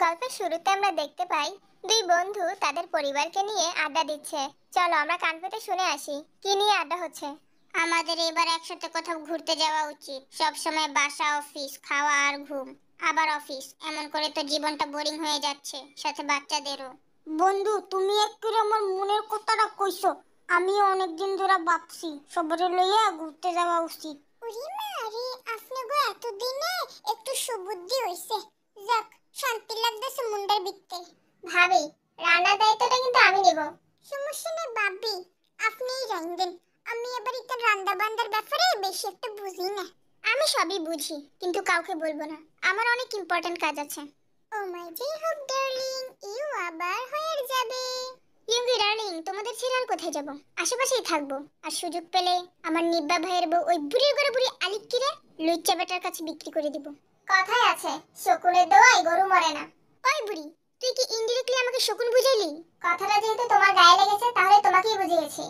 গল্পের শুরুতে আমরা দেখতে পাই দুই বন্ধু তাদের পরিবারকে নিয়ে আড্ডা দিচ্ছে। চলো আমরা কান পেতে শুনে আসি কি নিয়ে আড্ডা হচ্ছে। আমাদের এবার একসাথে কোথাও ঘুরতে যাওয়া উচিত। সব সময় বাসা, অফিস, খাওয়া আর ঘুম, আবার অফিস, এমন করে তো জীবনটা বোরিং হয়ে যাচ্ছে, সাথে বাচ্চাদেরও। বন্ধু, তুমি একটু আমার মনের কথাটা কইছো। আমি অনেক দিন ধরে ভাবছি সবরে লইয়া ঘুরতে যাওয়া উচিত। ওরে মারে, আপনাগো এতদিনে একটু সুবুদ্ধি হইছে। যাক, শান্তি লাগতেছে মুন্ডার ভিতরে। ভাবি, রান্নার দায়িত্বটা কিন্তু আমি নিব। সমস্যা নেই ভাবি, আপনিই রান্ধেন। আমি এবার এটা রান্না বান্দার ব্যাপারে বেশি একটা বুঝি না। আমি সবই বুঝি, কিন্তু কাউকে বলবো না, আমার অনেক ইম্পর্টেন্ট কাজ আছে। ও মাই জি হোপ ডার্লিং, ইউ আবার হয়ে যাবে। ইয়ঙ্গি ডার্লিং, তোমাদের ছেড়ে আর কোথায় যাব? আশেপাশেই থাকবো। আর সুযোগ পেলে আমার নিব্বা ভাইয়ের বউ ওই বুড়ির ঘরে বুড়ি আলিক্কিরে লুচ্চা বেটার কাছে বিক্রি করে দিব। কথায় আছে, শকুনের দোয়ায় গরু মরে না। ওই বুড়ি, তুই কি ইনডিরেক্টলি আমাকে শকুন বুঝাইলি? কথাটা যেহেতু তোমার গায়ে লেগেছে, তাহলে তোমাকেই বুঝিয়েছি।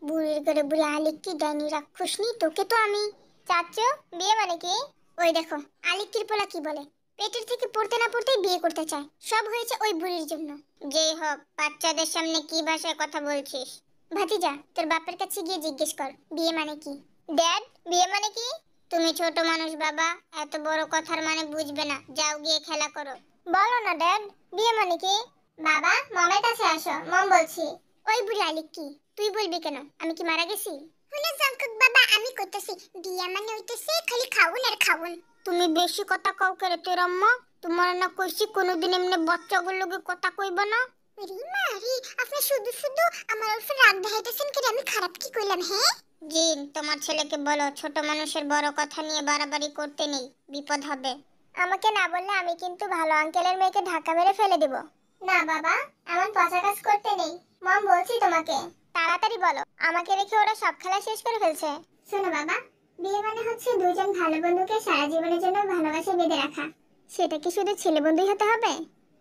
বুড়ির ঘরে বুড়ি আলিক্কি ডাইনি রাক্ষসনি, তোকে তো আমি। চাচ্চু, বিয়ে মানে কি? ওই দেখো, আলিক্কির পোলা কি বলে, পেটের থেকে পড়তে না পড়তেই বিয়ে করতে চায়। সব হয়েছে ওই বুড়ির জন্য। যেই হোক, বাচ্চাদের সামনে কি ভাষায় কথা বলছিস? ভাতিজা, তোর বাপের কাছে গিয়ে জিজ্ঞেস কর বিয়ে মানে কি। ড্যাড, বিয়ে মানে কি? তুমি ছোট মানুষ বাবা, এত বড় কথার মানে বুঝবে না। যাও গিয়ে খেলা করো। বলো না ড্যাড, বিয়ে মানে কি? বাবা, মমের কাছে আসো, মম বলছি। ওই বুড়ি আলিক্কি, তুই বলবি কেন? আমি কি মারা গেছি? শুনে জাঙ্কুক বাবা, আমি কইতাছি বিয়া মানে হইতেছে খালি খাউন আর খাউন। তুমি বেশি কথা কও করে তোর আম্মা। তোমার না কইছি কোনোদিন এমনি বাচ্চাগুলোকে কথা কইবা না। ওরে মারে, আপনি শুধু শুধু আমার উপর রাগ দেখাইতেছেন কেন? আমি খারাপ কি কইলাম? হ্যাঁ জিন, তোমার ছেলেকে বলো ছোট মানুষের বড় কথা নিয়ে বাড়াবাড়ি করতে নেই, বিপদ হবে। আমাকে না বললে আমি কিন্তু ভালো আঙ্কেলের মেয়েকে ধাক্কা মেরে ফেলে দেব। না বাবা, এমন পচা কাজ করতে নেই। মম, বলছি তোমাকে তাড়াতাড়ি বলো, আমাকে রেখে ওরা সব খেলা শেষ করে ফেলছে। শোনো বাবা, বিয়ে মানে হচ্ছে দুইজন ভালো বন্ধুকে সারা জীবনের জন্য ভালোবাসা বেঁধে রাখা। সেটা কি শুধু ছেলে বন্ধুই হতে হবে?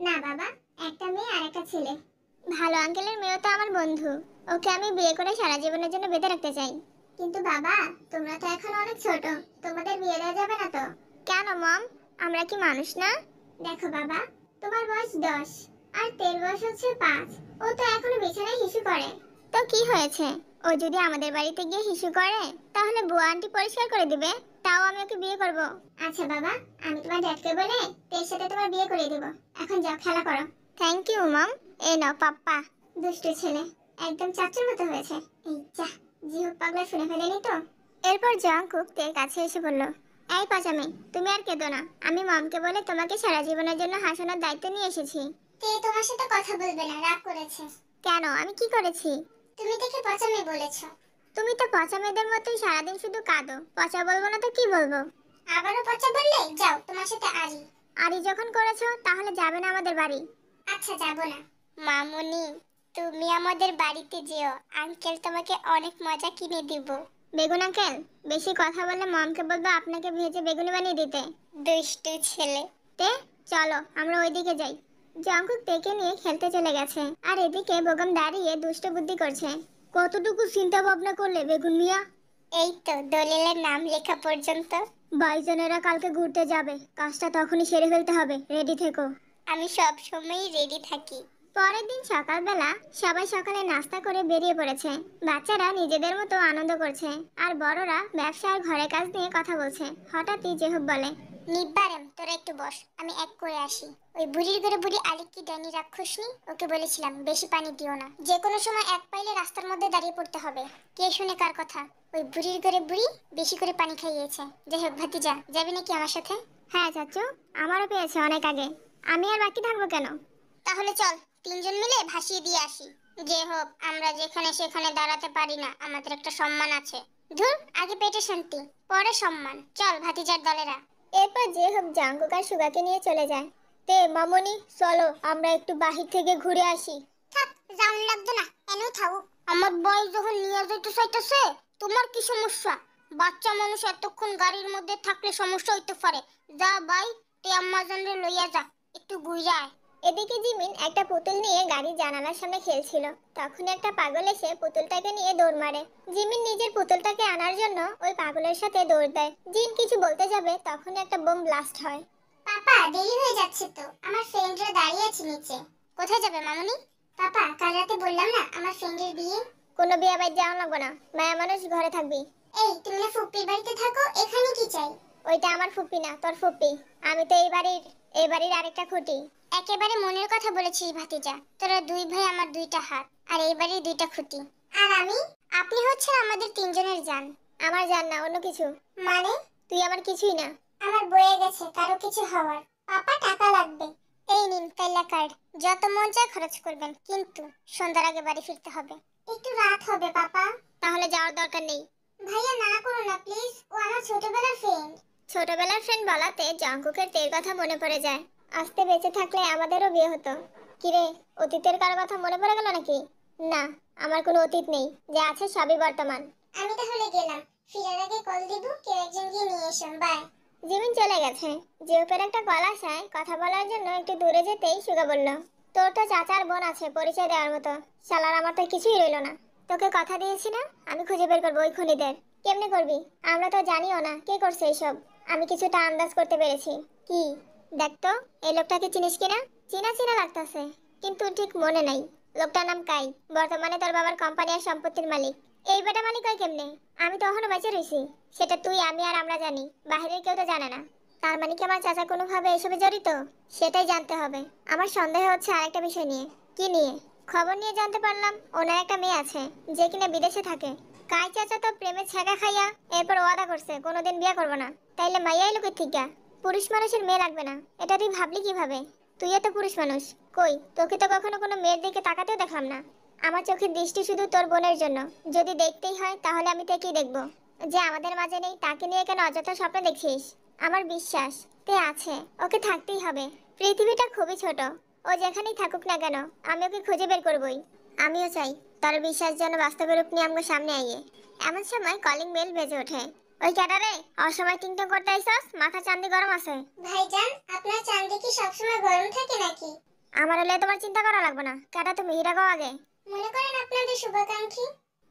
না বাবা, একটা মেয়ে আর একটা ছেলে। ভালো আঙ্কেলের মেয়েও তো আমার বন্ধু, ওকে আমি বিয়ে করে সারা জীবনের জন্য বেঁধে রাখতে চাই। কিন্তু বাবা, তোমরা তো এখন অনেক ছোট, তোমাদের বিয়ে দেওয়া যাবে না তো? কেন মম, আমরা কি মানুষ না? দেখো বাবা, তোমার বয়স 10 আর তের বয়স হচ্ছে 5। ও তো এখনো বিছানায় হিসু করে। তো কি হয়েছে? ও যদি আমাদের বাড়িতে গিয়ে হিসু করে, তাহলে বুয়া আন্টি পরিষ্কার করে দিবে, তাও আমি ওকে বিয়ে করব। আচ্ছা বাবা, আমি তোমার ড্যাডকে বলে তের সাথে তোমার বিয়ে করে দেব। এখন যাও খেলা করো। Thank you mom. এই নাও পাপ্পা। দুষ্টু ছেলে, একদম চাচুর মতো হয়েছে। এই যা, জিহু পাগলা শুনে ফেলেনি তো? এরপর জাংকুক তের কাছে এসে বলল, এই পাজামি, তুমি আর কেঁদো না। আমি মমকে বলে তোমাকে সারা জীবনের জন্য হাসানোর দায়িত্ব নিয়ে এসেছি। তে তোমার সাথে কথা বলবে না, রাগ করেছে। কেন, আমি কি করেছি? তুমি দেখে পচামি বলেছো। তুমি তো পচা মেয়েদের মতোই সারাদিন শুধু কাঁদো। পচা বলবো না তো কি বলবো? আবারও পচা বললে? যাও, তোমার সাথে আরি। আরি যখন করেছো, তাহলে যাবে না আমাদের বাড়ি। আচ্ছা, যাব না। মামুনি, তুমি আমাদের বাড়িতে যেও, আঙ্কেল তোমাকে অনেক মজা কিনে দিব। বেগুন আঙ্কেল, বেশি কথা বললে মমকে বলবো আপনাকে ভেজে বেগুনি বানিয়ে দিতে। দুষ্টু ছেলে। তে, চলো আমরা ওইদিকে যাই। জঙ্কুক তেকে নিয়ে খেলতে চলে গেছে, আর এদিকে বেগম দাঁড়িয়ে দুষ্ট বুদ্ধি করছে। কতটুকু চিন্তা ভাবনা করলে বেগুন মিয়া? এই তো দলিলের নাম লেখা পর্যন্ত। ভাইজানেরা কালকে ঘুরতে যাবে, কাজটা তখনই সেরে ফেলতে হবে। রেডি থেকো। আমি সব সময়ই রেডি থাকি। পরের দিন সকালবেলা সবাই সকালে নাস্তা করে বেরিয়ে পড়েছে। বাচ্চারা নিজেদের মতো আনন্দ করছে, আর বড়রা ব্যবসা আর ঘরের কাজ নিয়ে কথা বলছে। হঠাৎই জেহুব বলে, নিব্বারেম, তোরা একটু বস, আমি এক করে আসি। ওই বুড়ির ঘরে বুড়ি আলিক্কি ডাইনি রাক্ষসনি, ওকে বলেছিলাম বেশি পানি দিও না, যে কোনো সময় এক পাইলে রাস্তার মধ্যে দাঁড়িয়ে পড়তে হবে। কে শুনে কার কথা? ওই বুড়ির ঘরে বুড়ি বেশি করে পানি খাইয়েছে। যাই হোক ভাতিজা, যাবি নাকি আমার সাথে? হ্যাঁ চাচু, আমারও পেয়েছে অনেক আগে, আমি আর বাকি থাকবো কেন? তাহলে চল, তিনজন মিলে ভাসিয়ে দিয়ে আসি। যে হোক, আমরা যেখানে সেখানে দাঁড়াতে পারি না, আমাদের একটা সম্মান আছে। ধুর, আগে পেটে শান্তি, পরে সম্মান। চল ভাতিজার দলেরা। এরপর যে হোক জাঙ্কুক আর সুগাকে নিয়ে চলে যায়। তে মামনি, চলো আমরা একটু বাহির থেকে ঘুরে আসি। থাক, যাওন লাগতো না, এনেও থাকুক। আমার বয়স যখন নিয়ে যেতে চাইতেছে, তোমার কি সমস্যা? বাচ্চা মানুষ এতক্ষণ গাড়ির মধ্যে থাকলে সমস্যা হইতে পারে। যা ভাই, তে আম্মা জানরে লইয়া যা, একটু ঘুরে আয়। এদিকে জিমিন একটা পুতুল নিয়ে গাড়ির জানালার সামনে খেলছিল। তখন একটা পাগল এসে পুতুলটাকে নিয়ে দৌড় মারে। জিমিন নিজের পুতুলটাকে আনার জন্য ওই পাগলের সাথে দৌড় দেয়। জিন কিছু বলতে যাবে, তখন একটা বোম ব্লাস্ট হয়। পাপা, দেরি হয়ে যাচ্ছে তো, আমার ফ্রেন্ডরা যাচ্ছি নিচে। কোথায় যাবে মামুনি? পাপা, কাল রাতে বললাম না আমার ফ্রেন্ডের বিয়ে। কোনো বিয়ে বাড়ি যাওয়া লাগবে না, মায়া মানুষ, ঘরে থাকবি। এই, তুমি না ফুপির বাড়িতে থাকো, এখানে কি চাই? ওইটা আমার ফুপি না, তোর ফুপি। আমি তো এই বাড়ির আরেকটা খুঁটি। একেবারে মনের কথা বলেছিস ভাতিজা। তোরা দুই ভাই আমার দুইটা হাত, আর এই বাড়ির দুইটা খুঁটি। আর আমি? আপনি হচ্ছেন আমাদের তিনজনের জান। আমার জান না, অন্য কিছু। মানে? তুই আমার কিছুই না। আমার বয়ে গেছে কারো কিছু হওয়ার। পাপা, টাকা লাগবে। এই নিন কাইলা কার্ড, যত মন চায় খরচ করবেন, কিন্তু সন্ধ্যার আগে বাড়ি ফিরতে হবে। একটু রাত হবে পাপা। তাহলে যাওয়ার দরকার নেই। ভাইয়া, না করো না প্লিজ, ও আমার ছোটবেলার ফ্রেন্ড। ছোটবেলার ফ্রেন্ড বলাতে জঙ্কুকের তের কথা মনে পড়ে যায়। আস্তে বেঁচে থাকলে আমাদেরও বিয়ে হতো। কিরে, অতীতের কারো কথা মনে পড়ে গেল নাকি? না, আমার কোনো অতীত নেই, যা আছে সবই বর্তমান। আমি তাহলে গেলাম, ফিরার আগে কল দিব, কেউ একজন গিয়ে নিয়ে এসো। বাই। জিমিন চলে গেছে। জিওপের একটা কল আসায় কথা বলার জন্য একটু দূরে যেতেই সুগা বলল, তোর তো চাচার বোন আছে পরিচয় দেওয়ার মতো। শালার আমার তো কিছুই রইলো না। তোকে কথা দিয়েছি না, আমি খুঁজে বের করবো ওই খুনিদের। কেমনে করবি? আমরা তো জানিও না কে করছে এইসব। আমি কিছুটা আন্দাজ করতে পেরেছি। কি? দেখ তো, এই লোকটাকে চিনিস কিনা? চিনা চিনা লাগতাছে, কিন্তু ঠিক মনে নাই। লোকটার নাম কাই, বর্তমানে তোর বাবার কোম্পানি আর সম্পত্তির মালিক। এই বেটা মালিক হয় কেমনে? আমি তো এখনো বেঁচে রইছি। সেটা তুই, আমি আর আমরা জানি, বাইরের কেউ তো জানে না। তার মানে কি আমার চাচা কোনোভাবে এসবে জড়িত? সেটাই জানতে হবে। আমার সন্দেহ হচ্ছে আরেকটা বিষয় নিয়ে। কি নিয়ে? খবর নিয়ে জানতে পারলাম ওনার একটা মেয়ে আছে, যে কিনা বিদেশে থাকে। কাই চাচা তো প্রেমে ছেঁকা খাইয়া এরপর ওয়াদা করছে কোনোদিন বিয়ে করবো না। তাইলে মাইয়াই লোকের ঠিকা। পুরুষ মানুষের মেয়ে লাগবে না, এটা তুই ভাবলি কিভাবে? তুইও তো পুরুষ মানুষ। কই, তোকে তো কখনো কোনো মেয়ের দিকে তাকাতেও দেখলাম না। আমার চোখের দৃষ্টি শুধু তোর বোনের জন্য। যদি দেখতেই হয় তাহলে আমি তাকেই দেখবো। যে আমাদের মাঝে নেই তাকে নিয়ে কেন অযথা স্বপ্ন দেখছিস? আমার বিশ্বাস তে আছে, ওকে থাকতেই হবে। পৃথিবীটা খুবই ছোট, ও যেখানেই থাকুক না কেন আমি ওকে খুঁজে বের করবই। আমিও চাই তার বিশ্বাস যেন বাস্তবে রূপ নিয়ে আমার সামনে আইয়ে। এমন সময় কলিং বেল বেজে ওঠে। ওই ক্যাডারে, অসময় টিংটং করতে আইসস? মাথা চান্দি গরম আছে? ভাইজান, আপনার চাঁদে কি সবসময় গরম থাকে নাকি? আমার হলে তোমার চিন্তা করা লাগবে না। ক্যাডা তুমি হিরা গাও আগে। মনে করেন আপনাদের শুভাকাঙ্ক্ষী।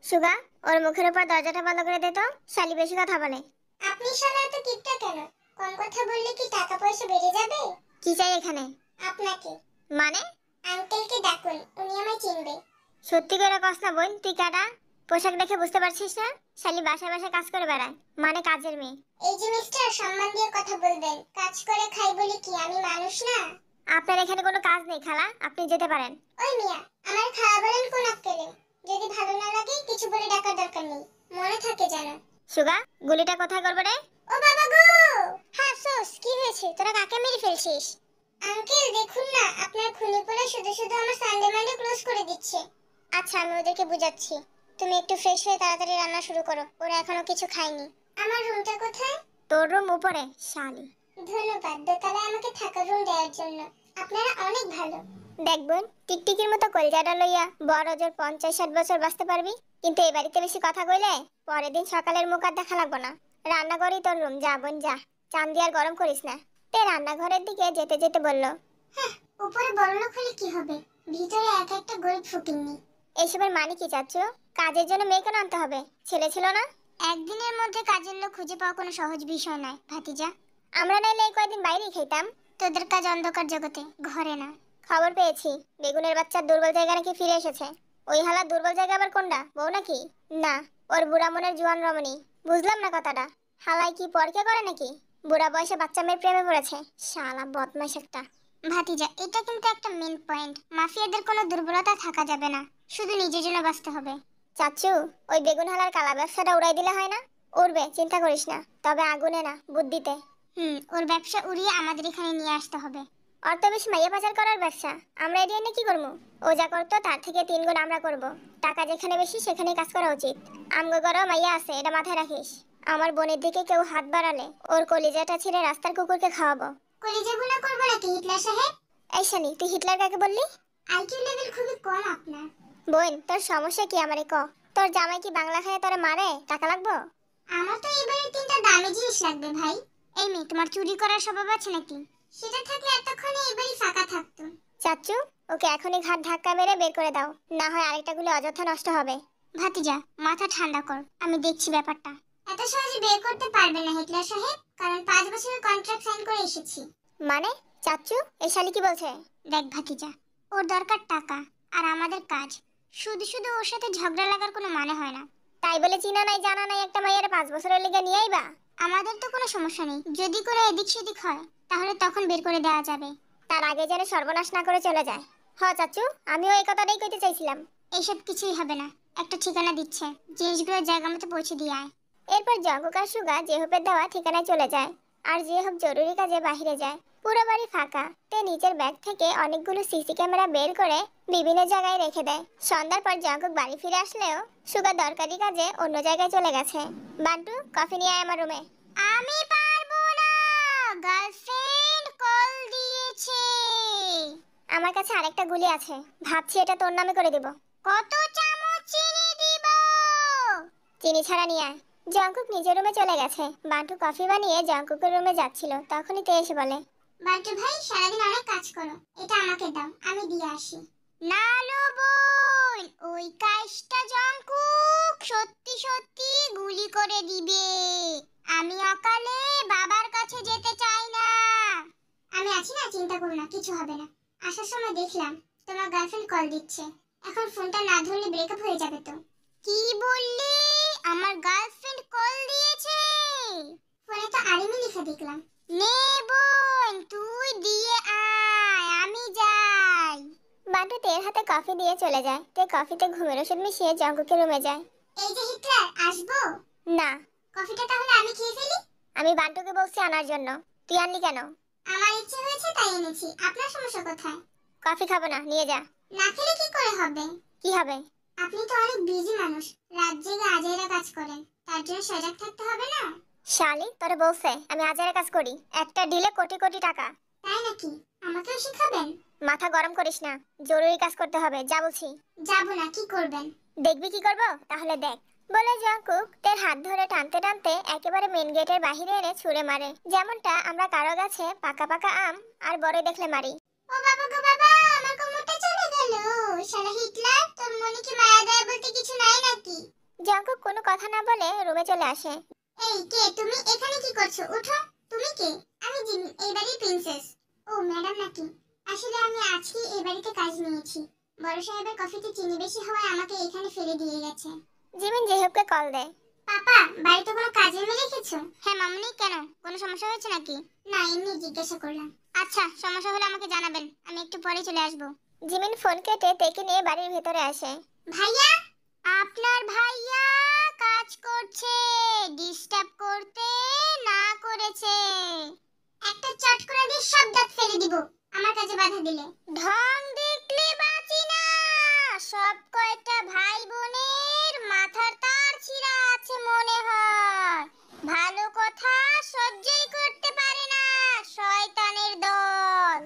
সুগা, ওর মুখের উপর দরজাটা বন্ধ করে দে তো, শালি বেশি কথা বলে। আপনি শালা এত কিপটা কেন? কম কথা বললে কি টাকা পয়সা বেড়ে যাবে? কি চাই এখানে? আপনাকে। মানে? আঙ্কেলকে ডাকুন, উনি আমায় চিনবে। সত্যি করে কস না বোন, তুই কাটা? পোশাক দেখে বুঝতে পারছিস না? শালি বাসায় বাসায় কাজ করে বেড়ায়, মানে কাজের মেয়ে। এই যে মিস্টার, সম্মান দিয়ে কথা বলবেন। কাজ করে খাই বলে কি আমি মানুষ না? আপনার এখানে কোনো কাজ নেই খালা, আপনি যেতে পারেন। ওই মিয়া, আমার খাওয়া বলেন কোন আক্কেলে? যদি ভালো না লাগে কিছু বলে ডাকার দরকার নেই, মনে থাকে যেন। সুগা, গুলিটা কোথায় করবে রে? ও বাবা গো! হ্যাঁ সোস, কি হয়েছে? তোরা কাকে মেরে ফেলছিস? আঙ্কেল দেখুন না, আপনার খুনি পোলা শুধু শুধু আমার সানডে মানডে ক্লোজ করে দিচ্ছে। আচ্ছা, আমি ওদেরকে বুঝাচ্ছি। তুমি একটু ফ্রেশ হয়ে তাড়াতাড়ি রান্না শুরু করো, ওরা এখনো কিছু খায়নি। আমার রুমটা কোথায়? তোর রুম উপরে, শালি। ধন্যবাদ দোতলায় আমাকে থাকার রুম দেওয়ার জন্য। আপনারা অনেক ভালো। দেখ বোন, টিকটিকির মতো কলজাটা লইয়া বড় জোর 50-60 বছর বাঁচতে পারবি, কিন্তু এই বাড়িতে বেশি কথা কইলে পরের দিন সকালের মুখ আর দেখা লাগবো না। রান্নাঘরই তোর রুম, যা বোন যা। চান দিয়ে আর গরম করিস না। তে রান্নাঘরের দিকে যেতে যেতে বলল, হ্যাঁ, উপরে বড়লোক হলে কি হবে, ভিতরে এক একটা গরিব ফকিন্নি। এইসবের মানে কি চাচ্ছ? কাজের জন্য মেয়ে কেন আনতে হবে? ছেলে ছিল না? একদিনের মধ্যে কাজের লোক খুঁজে পাওয়া কোনো সহজ বিষয় নয় ভাতিজা। আমরা নাইলে এই কয়েকদিন বাইরেই খেতাম। তোদের কাজ অন্ধকার জগতে, ঘরে না। খবর পেয়েছি বেগুনের বাচ্চার দুর্বল জায়গা নাকি ফিরে এসেছে। ওই হালা দুর্বল জায়গা আবার কোনটা? বউ নাকি? না, ওর বুড়া মনের জোয়ান রমণী। বুঝলাম না কথাটা। হালাই কি পরকে করে নাকি? বুড়া বয়সে বাচ্চা মেয়ের প্রেমে পড়েছে। শালা বদমাইশ একটা। ভাতিজা, এটা কিন্তু একটা মেন পয়েন্ট। মাফিয়াদের কোনো দুর্বলতা থাকা যাবে না, শুধু নিজের জন্য বাঁচতে হবে। চাচু, ওই বেগুন হালার কালা ব্যবসাটা উড়াই দিলে হয় না? উড়বে, চিন্তা করিস না, তবে আগুনে না, বুদ্ধিতে। ওর ব্যবসা উড়িয়ে আমাদের এখানে নিয়ে আসতে হবে। অর্থ বেশি মাইয়া পাচার করার ব্যবসা আমরা এড়িয়ে নিয়ে কি করবো? ও যা করতো তার থেকে 3 গুণ আমরা করব। টাকা যেখানে বেশি সেখানেই কাজ করা উচিত। আমগো ঘরেও মাইয়া আছে, এটা মাথায় রাখিস। আমার বোনের দিকে কেউ হাত বাড়ালে ওর কলিজাটা ছিঁড়ে রাস্তার কুকুরকে খাওয়াবো। কলিজা ভুনা করবো নাকি হিটলার সাহেব? এই শানি, তুই হিটলার কাকে বললি? আইকিউ লেভেল খুবই কম আপনার। বোন, তোর সমস্যা কি আমারে ক? তোর জামাই কি বাংলা খায় তোরে মারে? টাকা লাগবো? আমার তো এবারে 3টা দামি জিনিস লাগবে ভাই। এই মেয়ে, তোমার চুরি করার স্বভাব আছে নাকি? সেটা থাকলে এতক্ষণে এবারই ফাঁকা থাকতো। চাচু, ওকে এখনই ঘাট ধাক্কা মেরে বের করে দাও, না হয় আরেকটা গুলি অযথা নষ্ট হবে। ভাতিজা, মাথা ঠান্ডা কর, আমি দেখছি ব্যাপারটা। এত সহজে বের করতে পারবে না হিটলার সাহেব, কারণ 5 বছরের কন্ট্রাক্ট সাইন করে এসেছি। মানে চাচ্চু এই শালি কি বলছে? দেখ ভাতিজা, ওর দরকার টাকা আর আমাদের কাজ। শুধু শুধু ওর সাথে ঝগড়া লাগার কোনো মানে হয় না। তাই বলে চিনা নাই জানা নাই একটা মাইয়ারে 5 বছরের লেগে নিয়ে আইবা? আমাদের তো কোনো সমস্যা নেই, যদি করে এদিক সেদিক হয় তাহলে তখন বের করে দেওয়া যাবে। তার আগে যেন সর্বনাশ না করে চলে যায়। চাচ্চু, আমিও এই কথাটাই কইতে চাইছিলাম। এইসব কিছুই হবে না, একটা ঠিকানা দিচ্ছে, জিনিসগুলো জায়গা মতো পৌঁছে দিয়ে আয়। এরপর জঙ্কুক আর সুগা জেহপের দেওয়া ঠিকানায় চলে যায়। আর জেহপ জরুরি কাজে বাহিরে যায়। পুরো বাড়ি ফাঁকা। তে নিজের ব্যাগ থেকে অনেকগুলো সিসি ক্যামেরা বের করে বিভিন্ন জায়গায় রেখে দেয়। সন্ধ্যার পর জঙ্কুক বাড়ি ফিরে আসলেও সুগা দরকারি কাজে অন্য জায়গায় চলে গেছে। বান্টু, কফি নিয়ে আয় আমার রুমে। আমি পারবো না, গার্লফ্রেন্ড কল দিয়েছে। আমার কাছে আরেকটা গুলি আছে, ভাবছি এটা তোর নামে করে দেব। কত চামচ চিনি দিব? চিনি ছাড়া নিয়ে আয়। জঙ্কুক নিজের রুমে চলে গেছে। বান্টু কফি বানিয়ে জঙ্কুকের রুমে যাচ্ছিল, তখনই তে এসে বলে, বান্টু ভাই সারাদিন অনেক কাজ করো, এটা আমাকে দাও, আমি দিয়ে আসি। না লো বোন, ওই কাজটা জঙ্কুক সত্যি সত্যি গুলি করে দিবে। আমি অকালে বাবার কাছে যেতে চাই না। আমি আছি না, চিন্তা করো না, কিছু হবে না। আসার সময় দেখলাম তোমার গার্লফ্রেন্ড কল দিচ্ছে, এখন ফোনটা না ধরলে ব্রেকআপ হয়ে যাবে তো। কি বললি? আমার গার্লফ্রেন্ড কল দিয়েছে? ফোনে তো আরিমি লিখা দেখলাম। নে বোন, তুই দিয়ে আয়, আমি যাই। বান্টু তের হাতে কফি দিয়ে চলে যায়। তে কফিতে ঘুমের ওষুধ মিশিয়ে জঙ্কুকের রুমে যায়। এই যে হিটলার, আসবো? না, কফিটা তাহলে আমি খেয়ে ফেলি। আমি বান্টুকে বলছি আনার জন্য। তুই আনলি কেন? আমার ইচ্ছে হয়েছে তাই এনেছি, আপনার সমস্যা কোথায়? কফি খাবো না, নিয়ে যা। না খেলে কি করে হবে? কি হবে? আপনি তো অনেক বিজি মানুষ, রাত জেগে আজাইরা কাজ করেন, তার জন্য সজাগ থাকতে হবে না? শালি, তোরে বলছে আমি আজারে কাজ করি, একটা ডিলে কোটি কোটি টাকা। তাই নাকি? আমাকেও শিখাবেন? মাথা গরম করিস না, জরুরি কাজ করতে হবে, যা বলছি। যাবো না, কি করবেন? দেখবি কি করব? তাহলে দেখ। বলে জঙ্কুক তের হাত ধরে টানতে টানতে একেবারে মেন গেটের বাইরে এনে ছুঁড়ে মারে, যেমনটা আমরা কারো গাছে পাকা পাকা আম আর বড় দেখলে মারি। ও বাবা গো বাবা, আমার কোমরটা চলে গেল। শালা হিটলার, তোর মনে কি মায়া দয়া বলতে কিছু নাই নাকি? জঙ্কুক কোনো কথা না বলে রুমে চলে আসে। এই কে তুমি? এখানে কি করছো? ওঠো। তুমি কে? আমি জিমি, এই বাড়ির প্রিন্সেস। ও ম্যাডাম নাকি? আসলে আমি আজকে এই বাড়িতে কাজ নিয়েছি। বড় সাহেবের কফিতে চিনি বেশি হওয়ায় আমাকে এখানে ফেলে দিয়ে গেছে। জিমিন জেহবকে কল দেয়। পাপা, বাড়িতে কোনো কাজের মেয়ে রেখেছো? হ্যাঁ মামুনি, কেন? কোনো সমস্যা হয়েছে নাকি? না, এমনি জিজ্ঞাসা করলাম। আচ্ছা, সমস্যা হলে আমাকে জানাবেন, আমি একটু পরে চলে আসবো। জিমিন ফোন কেটে তেকে নিয়ে বাড়ির ভেতরে আসে। ভাইয়া, আপনার ভাইয়া কাজ করছে, ডিস্টার্ব করতে না করেছে। একটা চট করে দিয়ে সব দাঁত ফেলে দিব আমার কাজে বাধা দিলে। ঢং দেখলে বাঁচি না। সব কয়টা ভাই বোনের মাথার তার ছিঁড়া আছে মনে হয়। ভালো কথা সহ্যই করতে পারে না, শয়তানের দল।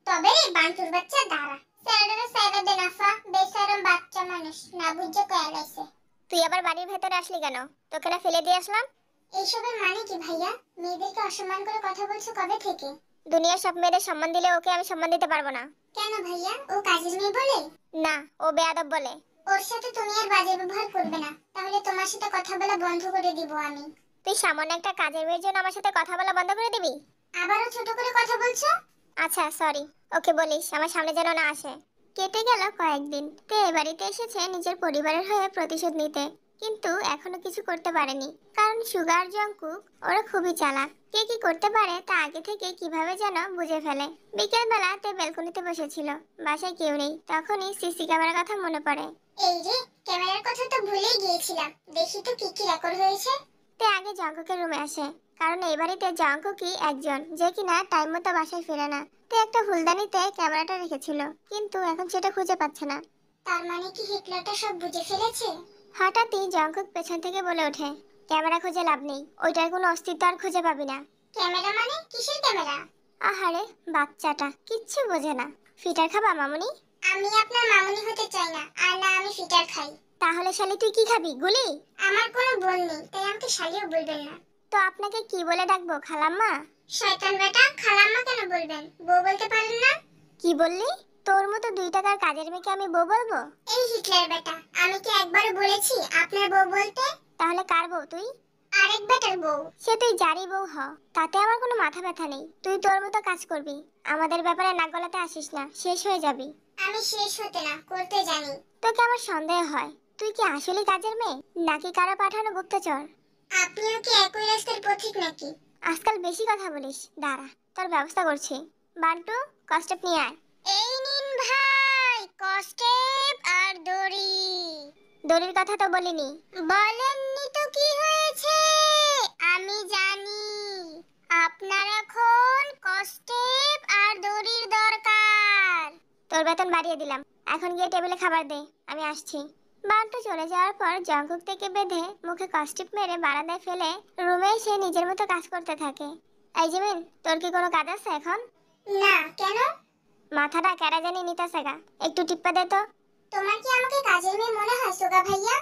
তবে রে বান্টুর বাচ্চা দাঁড়া, স্যারেরা স্যারেরা দেন আফা, বেশরম বাচ্চা মানুষ না বুঝে কয়া লাইছে। তুই আবার বাড়ির ভেতরে আসলি কেন? তোকে না ফেলে দিয়ে আসলাম? এইসবের মানে কি ভাইয়া? মেয়েদেরকে অসম্মান করে কথা বলছো কবে থেকে? দুনিয়ার সব মেয়েদের সম্মান দিলে ওকে আমি সম্মান দিতে পারবো না। কেন ভাইয়া, ও কাজের মেয়ে বলে? না, ও বেয়াদব বলে। ওর সাথে তুমি আর বাজে ব্যবহার করবে না, তাহলে তোমার সাথে কথা বলা বন্ধ করে দিব আমি। তুই সামান্য একটা কাজের মেয়ের জন্য আমার সাথে কথা বলা বন্ধ করে দিবি? আবারও ছোট করে কথা বলছো? আচ্ছা সরি, ওকে বলিস আমার সামনে যেন না আসে। কেটে গেল কয়েকদিন। তে এ বাড়িতে এসেছে নিজের পরিবারের হয়ে প্রতিশোধ নিতে, কিন্তু এখনো কিছু করতে পারেনি, কারণ সুগার জঙ্কুক ওরা খুবই চালাক। কে কি করতে পারে তা আগে থেকে কিভাবে যেন বুঝে ফেলে। বিকেল বেলা তে ব্যালকনিতে বসেছিল, বাসায় কেউ নেই, তখনই সিসি ক্যামেরার কথা মনে পড়ে। এই রে, ক্যামেরার কথা তো ভুলেই গিয়েছিলাম, দেখি তো কি কি রেকর্ড হয়েছে। তে আগে জঙ্কুকের রুমে আসে, কারণ এই বাড়িতে জঙ্কুকই একজন যে কিনা টাইম মতো বাসায় ফিরে না। তে একটা ফুলদানিতে ক্যামেরাটা রেখেছিল, কিন্তু এখন সেটা খুঁজে পাচ্ছে না। তার মানে কি হিটলারটা সব বুঝে ফেলেছে? হঠাৎই জঙ্কুক পেছন থেকে বলে ওঠে, ক্যামেরা খুঁজে লাভ নেই, ওইটার কোনো অস্তিত্ব আর খুঁজে পাবি না। ক্যামেরা মানে কিসের ক্যামেরা? আহারে বাচ্চাটা কিচ্ছু বোঝে না। ফিটার খাবা মামুনি? আমি আপনার মামুনি হতে চাই না, আর না আমি ফিটার খাই। তাহলে শালি তুই কি খাবি, গুলি? আমার কোনো বোন নেই, তাই আমাকে শালিও বলবেন না। তো আপনাকে কি বলে ডাকবো, খালাম্মা? শয়তান বেটা, খালাম্মা কেন বলবেন? বউ বলতে পারেন না? কি বললি? তোর মতো 2 টাকার কাজের মেয়েকে আমি বউ বলবো? এই হিটলার বেটা, আমি কি একবারও বলেছি আপনার বউ বলতে? তাহলে কার বউ তুই? আর আরেক বেটার বউ। সে তুই যারই বউ হ, তাতে আমার কোনো মাথা ব্যথা নেই। তুই তোর মতো কাজ করবি, আমাদের ব্যাপারে নাক গলাতে আসিস না, শেষ হয়ে যাবি। আমি শেষ হতে না করতে জানি। তোকে আমার সন্দেহ হয়, তুই কি আসলে কাজের মেয়ে নাকি কারা পাঠানো গুপ্তচর? আপনিও কি একই রাস্তার পথিক নাকি? আজকাল বেশি কথা বলিস, দাঁড়া তোর ব্যবস্থা করছি। বান্টু, কষ্টেপ নিয়ে আয়। এই নিন ভাই, কষ্টেপ আর দড়ি। দড়ির কথা তো বলিনি। বলেননি তো কি হয়েছে? আমি জানি আপনার এখন কষ্টেপ আর দড়ির দরকার। তোর বেতন বাড়িয়ে দিলাম, এখন গিয়ে টেবিলে খাবার দে, আমি আসছি। বান্টু চলে যাওয়ার পর জঙ্কুক থেকে বেঁধে মুখে কষ্টিপ মেরে বারান্দায় ফেলে রুমে সে নিজের মতো কাজ করতে থাকে। এই জিমিন, তোর কি কোনো কাজ আছে এখন? না, কেন? মাথাটা কেরা জানি নিতেছে গা, একটু টিপ্পা দে তো। তোমার কি আমাকে কাজের মেয়ে মনে হয় সোগা ভাইয়া?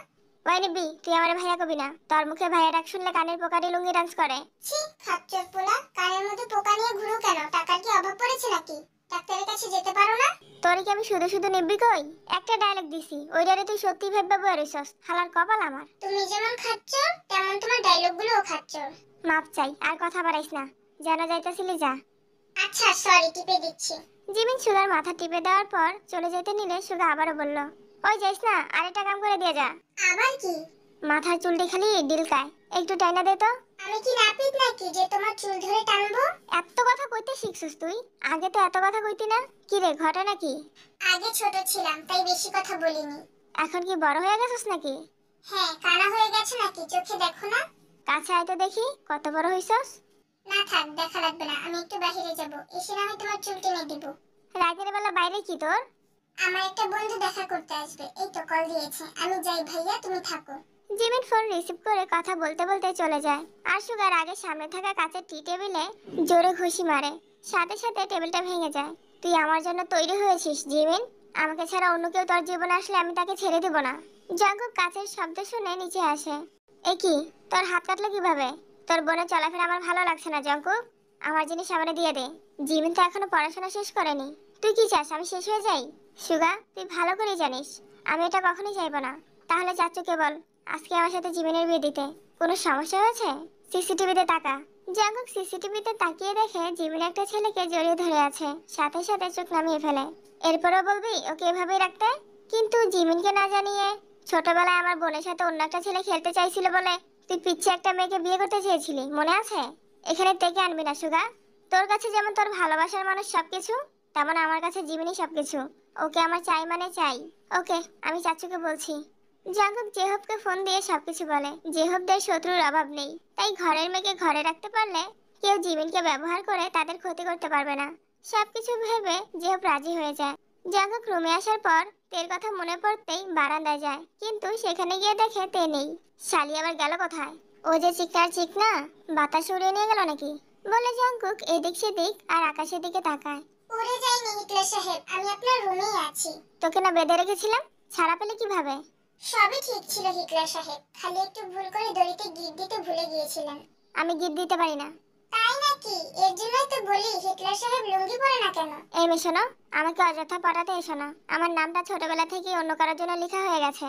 ওই নিবি, তুই আমার ভাইয়া কবি না, তোর মুখে ভাইয়া ডাক শুনলে কানের পোকারি লুঙ্গি ডান্স করে। ছি, খাচ্চর পোলা, কানের মধ্যে পোকা নিয়ে ঘুরো কেন? টাকার কি অভাব পড়েছে নাকি? ডাক্তারের কাছে যেতে পারো না? তোর কি আমি শুধু শুধু নিবি কই? একটা ডায়লগ দিছি, ওইটারে তুই সত্যি ভেবে বইরিছস, হালার কপাল আমার। তুমি যেমন খাচ্চর তেমন তোমার ডায়লগগুলোও খাচ্চর। মাপ চাই, আর কথা বাড়াইস না, জানা যাইতাছিলি যা। আচ্ছা সরি, টিপে দিচ্ছি। জিমিন সুগার মাথা টিপে দেওয়ার পর চলে যেতে নিলে সুগা আবারও বলল, ওই যাইস না, আরেকটা কাম করে দিয়ে যা। আবার কি? মাথার চুলটি খালি ডিলকায়, একটু টাইনা দে তো। আমি কি নাপিত নাকি যে তোমার চুল ধরে টানবো? এত কথা কইতে শিখছিস তুই? আগে তো এত কথা কইতি না। কি রে, ঘটনা কি? আগে ছোট ছিলাম তাই বেশি কথা বলিনি। এখন কি বড় হয়ে গেছিস নাকি? হ্যাঁ, কানা হয়ে গেছে নাকি? চোখে দেখো না? কাছে আয় তো দেখি, কত বড় হইছস। না থাক, দেখা লাগবে না, আমি একটু বাইরে যাব, এসে না হয় তোমার চুল টেনে দিব। রাতের বেলা বাইরে কি তোর? আমার একটা বন্ধু দেখা করতে আসবে, এই তো কল দিয়েছে। আমি যাই ভাইয়া, তুমি থাকো। জিমিন ফোন রিসিভ করে কথা বলতে বলতে চলে যায়, আর সুগার আগে সামনে থাকা কাঁচের টি টেবিলে জোরে ঘুষি মারে, সাথে সাথে টেবিলটা ভেঙে যায়। তুই আমার জন্য তৈরি হয়েছিস জিমিন, আমাকে ছাড়া অন্য কেউ তোর জীবনে আসলে আমি তাকে ছেড়ে দেব না। জাঙ্কুক কাঁচের শব্দ শুনে নিচে আসে। এ কি, তোর হাত কাটলো কিভাবে? তোর বোনের চলাফেরা আমার ভালো লাগছে না জাঙ্কুক, আমার জিনিস আমারে দিয়ে দে। জিমিন তো এখনো পড়াশোনা শেষ করেনি, তুই কি চাস আমি শেষ হয়ে যাই? সুগা, তুই ভালো করে জানিস আমি এটা কখনোই চাইবো না। তাহলে চাচুকে বল আজকে আমার সাথে জিমিনের বিয়ে দিতে। কোনো সমস্যা হয়েছে? সিসিটিভিতে তাকা। জাঙ্কুক সিসিটিভিতে তাকিয়ে দেখে জিমিন একটা ছেলেকে জড়িয়ে ধরে আছে, সাথে সাথে চোখ নামিয়ে ফেলে। এরপরও বলবি ওকে এভাবেই রাখতে? কিন্তু জিমিনকে না জানিয়ে ছোটবেলায় আমার বোনের সাথে অন্য একটা ছেলে খেলতে চাইছিল বলে তুই পিচ্ছে একটা মেয়েকে বিয়ে করতে চেয়েছিলি, মনে আছে? এখানে তেকে আনবি না সুগা। তোর কাছে যেমন তোর ভালোবাসার মানুষ সবকিছু, তেমন আমার কাছে জিমিনই সবকিছু। ওকে আমার চাই মানে চাই। ওকে, আমি চাচুকে বলছি। জাঙ্কুক জেহবকে ফোন দিয়ে সবকিছু বলে। জেহবদের শত্রুর অভাব নেই, তাই ঘরের মেয়েকে ঘরে রাখতে পারলে কেউ জিমিনকে ব্যবহার করে তাদের ক্ষতি করতে পারবে না। সবকিছু ভেবে জেহব রাজি হয়ে যায়। জাঙ্কুক রুমে আসার পর তের কথা মনে পড়তেই বারান্দায় যায়, কিন্তু সেখানে গিয়ে দেখে তে নেই। শালি আবার গেল কোথায়? ও যে চিকনার চিকনা, বাতাস উড়িয়ে নিয়ে গেল নাকি? বলে জাঙ্কুক এদিক সেদিক আর আকাশের দিকে তাকায়। উড়ে যাইনি হিটলার সাহেব, আমি আপনার রুমেই আছি। তোকে না বেঁধে রেখেছিলাম, ছাড়া পেলে কিভাবে? সবই ঠিক ছিল হিটলার সাহেব, খালি একটু ভুল করে দড়িতে গিট দিতে ভুলে গিয়েছিলেন। আমি গিট দিতে পারি না। তাই নাকি? এর জন্যই তো বলি হিটলার সাহেব লুঙ্গি পরে না কেন। এই মেয়ে শোনো, আমাকে অযথা পড়াতে এসো না। আমার নামটা ছোটবেলা থেকেই অন্য কারোর জন্য লেখা হয়ে গেছে।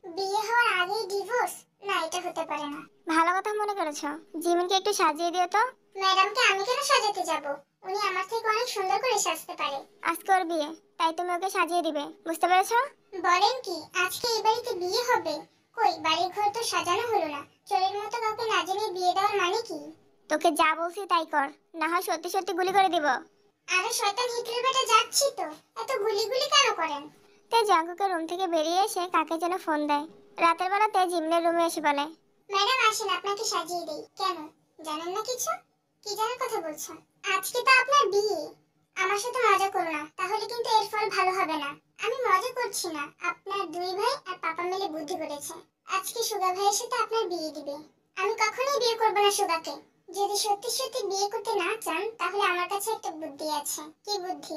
বিয়ে হওয়ার আগেই ডিভোর্স? না, এটা হতে পারে না। ভালো কথা মনে করেছো। জিমিনকে একটু সাজিয়ে দিও তো। ম্যাডামকে আমি কেন সাজাতে যাব? উনি আমার থেকে অনেক সুন্দর করে সাজতে পারে। আজকে ওর বিয়ে, তাই তুমি ওকে সাজিয়ে দিবে, বুঝতে পেরেছো? বলেন কি, আজকে এই বাড়িতে বিয়ে হবে? কই, বাড়ির ঘর তো সাজানো হলো না। চোরের মতো কাউকে না জানিয়ে বিয়ে দেওয়ার মানে কি? তোকে যা বলছি তাই কর, না হয় সত্যি সত্যি গুলি করে দিব। আরে শয়তান হিটলার বেটা, যাচ্ছি তো, এত গুলি গুলি কেন করেন? তে জাঙ্কুকের রুম থেকে বেরিয়ে এসে কাকে যেন ফোন দেয়। রাতের বেলাতে জিমিনের রুমে এসে বলে, ম্যাডাম আসেন, আপনাকে সাজিয়ে দেই। কেন, জানেন না কিছু? কি জানার কথা বলছেন? আজকে তো আপনার বিয়ে। আমার সাথে মজা করো না, তাহলে কিন্তু এর ফল ভালো হবে না। আমি মজা করছি না, আপনার দুই ভাই আর পাপা মিলে বুদ্ধি করেছে। আজকে সুগা ভাইয়ের সাথে আপনার বিয়ে দিবে। আমি কখনোই বিয়ে করব না সুগাকে। যদি সত্যি সত্যি বিয়ে করতে না চান, তাহলে আমার কাছে একটা বুদ্ধি আছে। কি বুদ্ধি?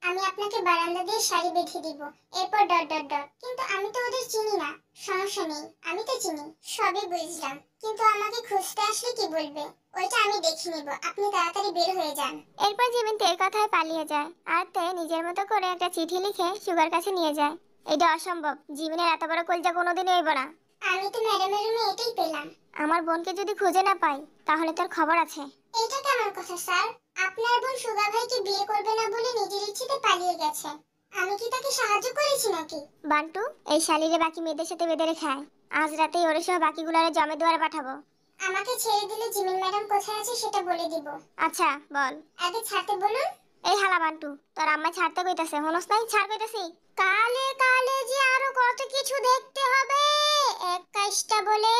আমি আপনাকে বারান্দা দিয়ে শাড়ি বেঁধে দিব, এরপর ডট ডট ডট। কিন্তু আমি তো ওদের চিনি না। সমস্যা নেই, আমি তো চিনি। সবই বুঝলাম, কিন্তু আমাকে খুঁজতে আসলে কি বলবে? ওইটা আমি দেখে নিব, আপনি তাড়াতাড়ি বের হয়ে যান। এরপর জিমিন তের কথায় পালিয়ে যায়, আর তে নিজের মতো করে একটা চিঠি লিখে সুগার কাছে নিয়ে যায়। এটা অসম্ভব, জিমিনের এত বড় কলজা কোনোদিনই হইব না। আমি তো ম্যাডামের রুমে এটাই পেলাম। আমার বোনকে যদি খুঁজে না পাই তাহলে তোর খবর আছে। এটা কেমন কথা স্যার? আপনার বোন সুগা ভাইকে বিয়ে করবে না বলে নিজের ইচ্ছেতে পালিয়ে গেছে। আমি কি তাকে সাহায্য করেছি নাকি? বান্টু, এই শালিরে বাকি মেয়েদের সাথে বেঁধে রেখে আয়। আজ রাতেই ওর সহ বাকিগুলোরে জমে দুয়ারে পাঠাবো। আমাকে ছেড়ে দিলে জিমিন ম্যাডাম কোথায় আছে সেটা বলে দিব। আচ্ছা বল। আগে ছাড়তে বলুন। এই হালা বান্টু, তোর আম্মা ছাড়তে কইতাছে, হনস নাই? ছাড় কইতাছি। কালে কালে যে আরো কত কিছু দেখতে হবে। এক কাজটা বলে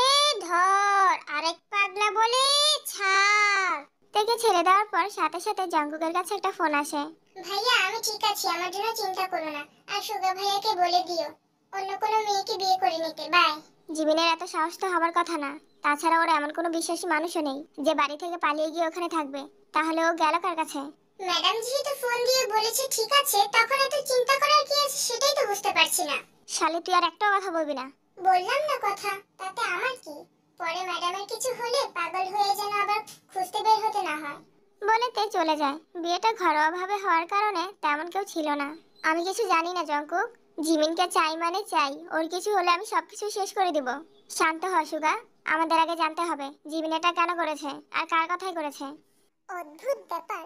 ধর, আরেক পাগলা বলে ছাড়। থেকে ছেড়ে দেওয়ার পর সাথে সাথে জাঙ্কুকের কাছে একটা ফোন আসে। ভাইয়া আমি ঠিক আছি, আমার জন্য চিন্তা করো না। আর সুগা ভাইয়াকে বলে দিও অন্য কোনো মেয়েকে বিয়ে করে নিতে। বাই। জিমিনের এত সাহস তো হবার কথা না। তাছাড়া ওর এমন কোনো বিশ্বাসী মানুষও নেই যে বাড়ি থেকে পালিয়ে গিয়ে ওখানে থাকবে। তাহলে ও গেল কার কাছে? ম্যাডাম যেহেতু ফোন দিয়ে বলেছে ঠিক আছে, তখন এত চিন্তা করার কি আছে সেটাই তো বুঝতে পারছি না। শালি তুই আর একটাও কথা বলবি না। বললাম না কথা, তাতে আমার কি? পরে ম্যাডামের কিছু হলে পাগল হয়ে যেন আবার খুঁজতে বের হতে না হয়। বলে তে চলে যায়। বিয়েটা ঘরোয়াভাবে হওয়ার কারণে তেমন কেউ ছিল না। আমি কিছু জানি না জঙ্কুক। জিমিনকে চাই মানে চাই, ওর কিছু হলে আমি সবকিছু শেষ করে দিব। শান্ত হ সুগা, আমাদের আগে জানতে হবে জিমিন এটা কেন করেছে আর কার কথাই করেছে। অদ্ভুত ব্যাপার,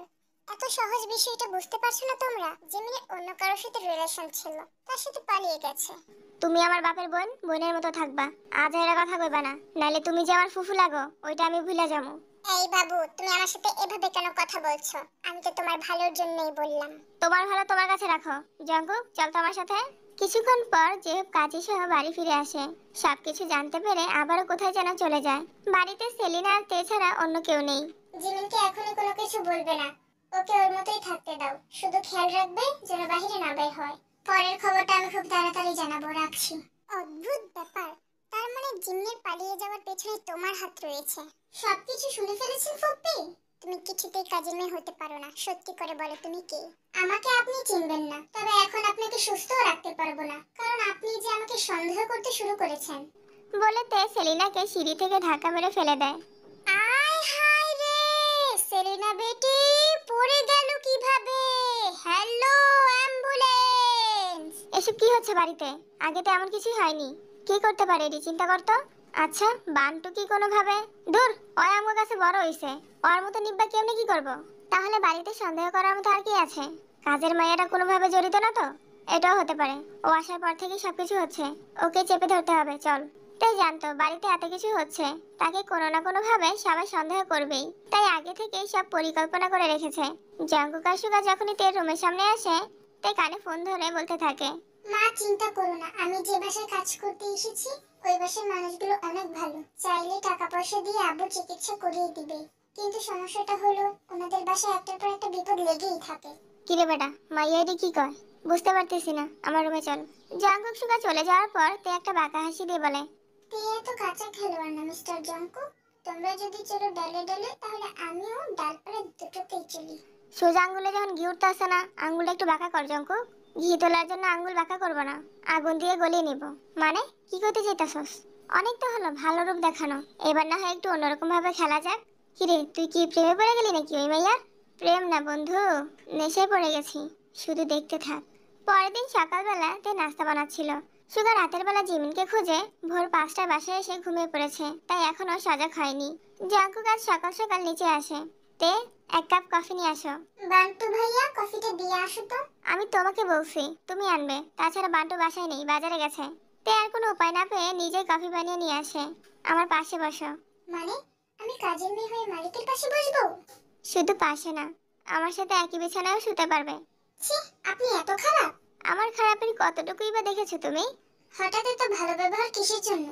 এত সহজ বিষয়টা বুঝতে পারছো না তোমরা? জিমিনের অন্য কারোর সাথে রিলেশন ছিল, তার সাথে পালিয়ে গেছে। তুমি আমার বাপের বোন, বোনের মতো থাকবা। আজ এর কথা কইবা না, নাইলে তুমি যে আমার ফুফু লাগো ওইটা আমি ভুলে যাবো। এই বাবু, তুমি আমার সাথে এভাবে কেন কথা বলছো? আমি তো তোমার ভালোর জন্যই বললাম। তোমার ভালো তোমার কাছে রাখো। জঙ্কুক চল তো আমার সাথে। কিছুক্ষণ পর জেব কাজী সহ বাড়ি ফিরে আসে। সবকিছু জানতে পেরে আবারও কোথায় যেন চলে যায়। বাড়িতে সেলিনা আর তে ছাড়া অন্য কেউ নেই। জিমিনকে এখনই কোনো কিছু বলবে না, ওকে ওর মতোই থাকতে দাও। শুধু খেয়াল রাখবে যেন বাইরে না বের হয়। পরের খবরটা আমি খুব তাড়াতাড়ি জানাবো। রাখছি। অদ্ভুত ব্যাপার, তার মানে জিমিনের পালিয়ে যাওয়ার পেছনে তোমার হাত রয়েছে। সবকিছু শুনে ফেলেছেন ফুপ্পি? তুমি কিছুতেই কাজের মেয়ে হতে পারো না। সত্যি করে বলো তুমি কে? আমাকে আপনি চিনবেন না, তবে এখন আপনাকে সুস্থও রাখতে পারবো না, কারণ আপনি যে আমাকে সন্দেহ করতে শুরু করেছেন। বলে তে সেলিনাকে সিঁড়ি থেকে ধাক্কা মেরে ফেলে দেয়। আয় হায় রে, সেলিনা বেটি পড়ে গেল কিভাবে? Hello ambulance. এসব কি হচ্ছে বাড়িতে? আগে তো এমন কিছুই হয়নি। কি করতে পারে এটি চিন্তা করতো। আচ্ছা বান্টু কি কোনোভাবে? দূর, ওই আমার কাছে বড় হইছে, ওর মতো নিব্বা কেমনে কি করব? তাহলে বাড়িতে সন্দেহ করার মতো আর কি আছে? কাজের মাইয়াটা কোনোভাবে জড়িত না তো? এটাও হতে পারে ও আসার পর থেকে সবকিছু হচ্ছে। ওকে চেপে ধরতে হবে, চল। তাই জানতো বাড়িতে এত কিছু হচ্ছে, তাকে কোনো না কোনো ভাবে সবাই সন্দেহ করবেই। তাই আগে থেকেই সব পরিকল্পনা করে রেখেছে। জঙ্কুক আর সুগা যখনই তের রুমের সামনে আসে, তে কানে ফোন ধরে বলতে থাকে, মা চিন্তা করো না, আমি যে বাসায় কাজ করতে এসেছি ওই বাসার মানুষগুলো অনেক ভালো। চাইলে টাকা পয়সা দিয়ে আব্বু চিকিৎসা করিয়ে দিবে। কিন্তু সমস্যাটা হলো ওনাদের বাসায় একটার পর একটা বিপদ লেগেই থাকে। কিরে বেটা, মাইয়া এটি কি কয়? বুঝতে পারতেছি না, আমার রুমে চল। জঙ্কুক সুগা চলে যাওয়ার পর তে একটা বাঁকা হাসি দিয়ে বলে, তে এত কাঁচা খেলোয়াড় না মিস্টার জঙ্কু। তোমরা যদি চলো ডালে ডালে, তাহলে আমিও ডালপাড়া দুটোতেই চলি। সোজা আঙ্গুলে যখন ঘি উঠতে আসে না, আঙ্গুলটা একটু বাঁকা কর জঙ্কুক। ঘি তোলার জন্য আঙ্গুল বাঁকা করবো না, আগুন দিয়ে গলিয়ে নিব। মানে কি করতে চাইতাছস? অনেক তো হলো ভালো রূপ দেখানো, এবার না হয় একটু অন্যরকম ভাবে খেলা যাক। কিরে তুই কি প্রেমে পড়ে গেলি নাকি ওই মাইয়া? প্রেম না বন্ধু, নেশায় পড়ে গেছি। শুধু দেখতে থাক। পরের দিন সকালবেলা তে নাস্তা বানাচ্ছিল। সুগা রাতের বেলা জিমিনকে খুঁজে ভোর 5টায় বাসায় এসে ঘুমিয়ে পড়েছে, তাই এখনো সজাগ হয়নি। জঙ্কুক আজ সকাল সকাল নিচে আসে। তে এক কাপ কফি নিয়ে আসো। বান্টু ভাইয়া কফিটা দিয়ে আসো তো। আমি তোমাকে বলছি তুমি আনবে, তাছাড়া বান্টু বাসায় নেই, বাজারে গেছে। তে আর কোনো উপায় না পেয়ে নিজেই কফি বানিয়ে নিয়ে আসে। আমার পাশে বসো। মানে আমি কাজের মেয়ে হয়ে মালিকের পাশে বসবো? শুধু পাশে না, আমার সাথে একই বিছানায়ও শুতে পারবে। ছি, আপনি এত খারাপ? আমার খারাপের কতটুকুই বা দেখেছো তুমি? হঠাৎ এত ভালো ব্যবহার কিসের জন্য?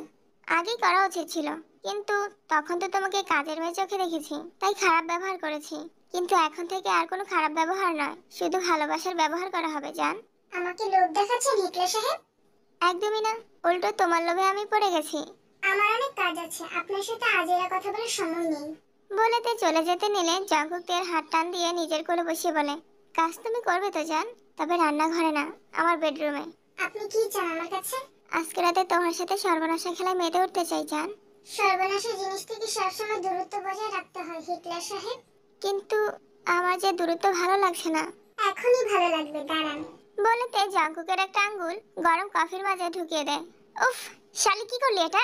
আগেই করা উচিত ছিল, কিন্তু তখন তো তোমাকে কাজের মেয়ে চোখে দেখেছি, তাই খারাপ ব্যবহার করেছি। কিন্তু এখন থেকে আর কোনো খারাপ ব্যবহার নয়, শুধু ভালোবাসার ব্যবহার করা হবে জান। আমাকে লোভ দেখাচ্ছেন হিটলার সাহেব? একদমই না, উল্টো তোমার লোভে আমি পড়ে গেছি। আমার অনেক কাজ আছে, আপনার সাথে আজেরা কথা বলার সময় নেই। বলেতে চলে যেতে নিলে জঙ্কুক তের হাত টান দিয়ে নিজের কোলে বসিয়ে বলে, কাজ তুমি করবে তো জান, তবে রান্নাঘরে না, আমার বেডরুমে। আপনি কি চান আমার কাছে? আজকে রাতে তোমার সাথে সর্বনাশা খেলায় মেতে উঠতে চাই জান। সর্বনাশা জিনিস থেকে সবসময় দূরত্ব বজায় রাখতে হয় হিটলার সাহেব। কিন্তু আমার যে দূরত্ব ভালো লাগছে না। এখনই ভালো লাগবে, দাঁড়ান। বলেতে জঙ্কুকের একটা আঙ্গুল গরম কফির মাঝে ঢুকিয়ে দেয়। উফ, শালি কি করলি এটা?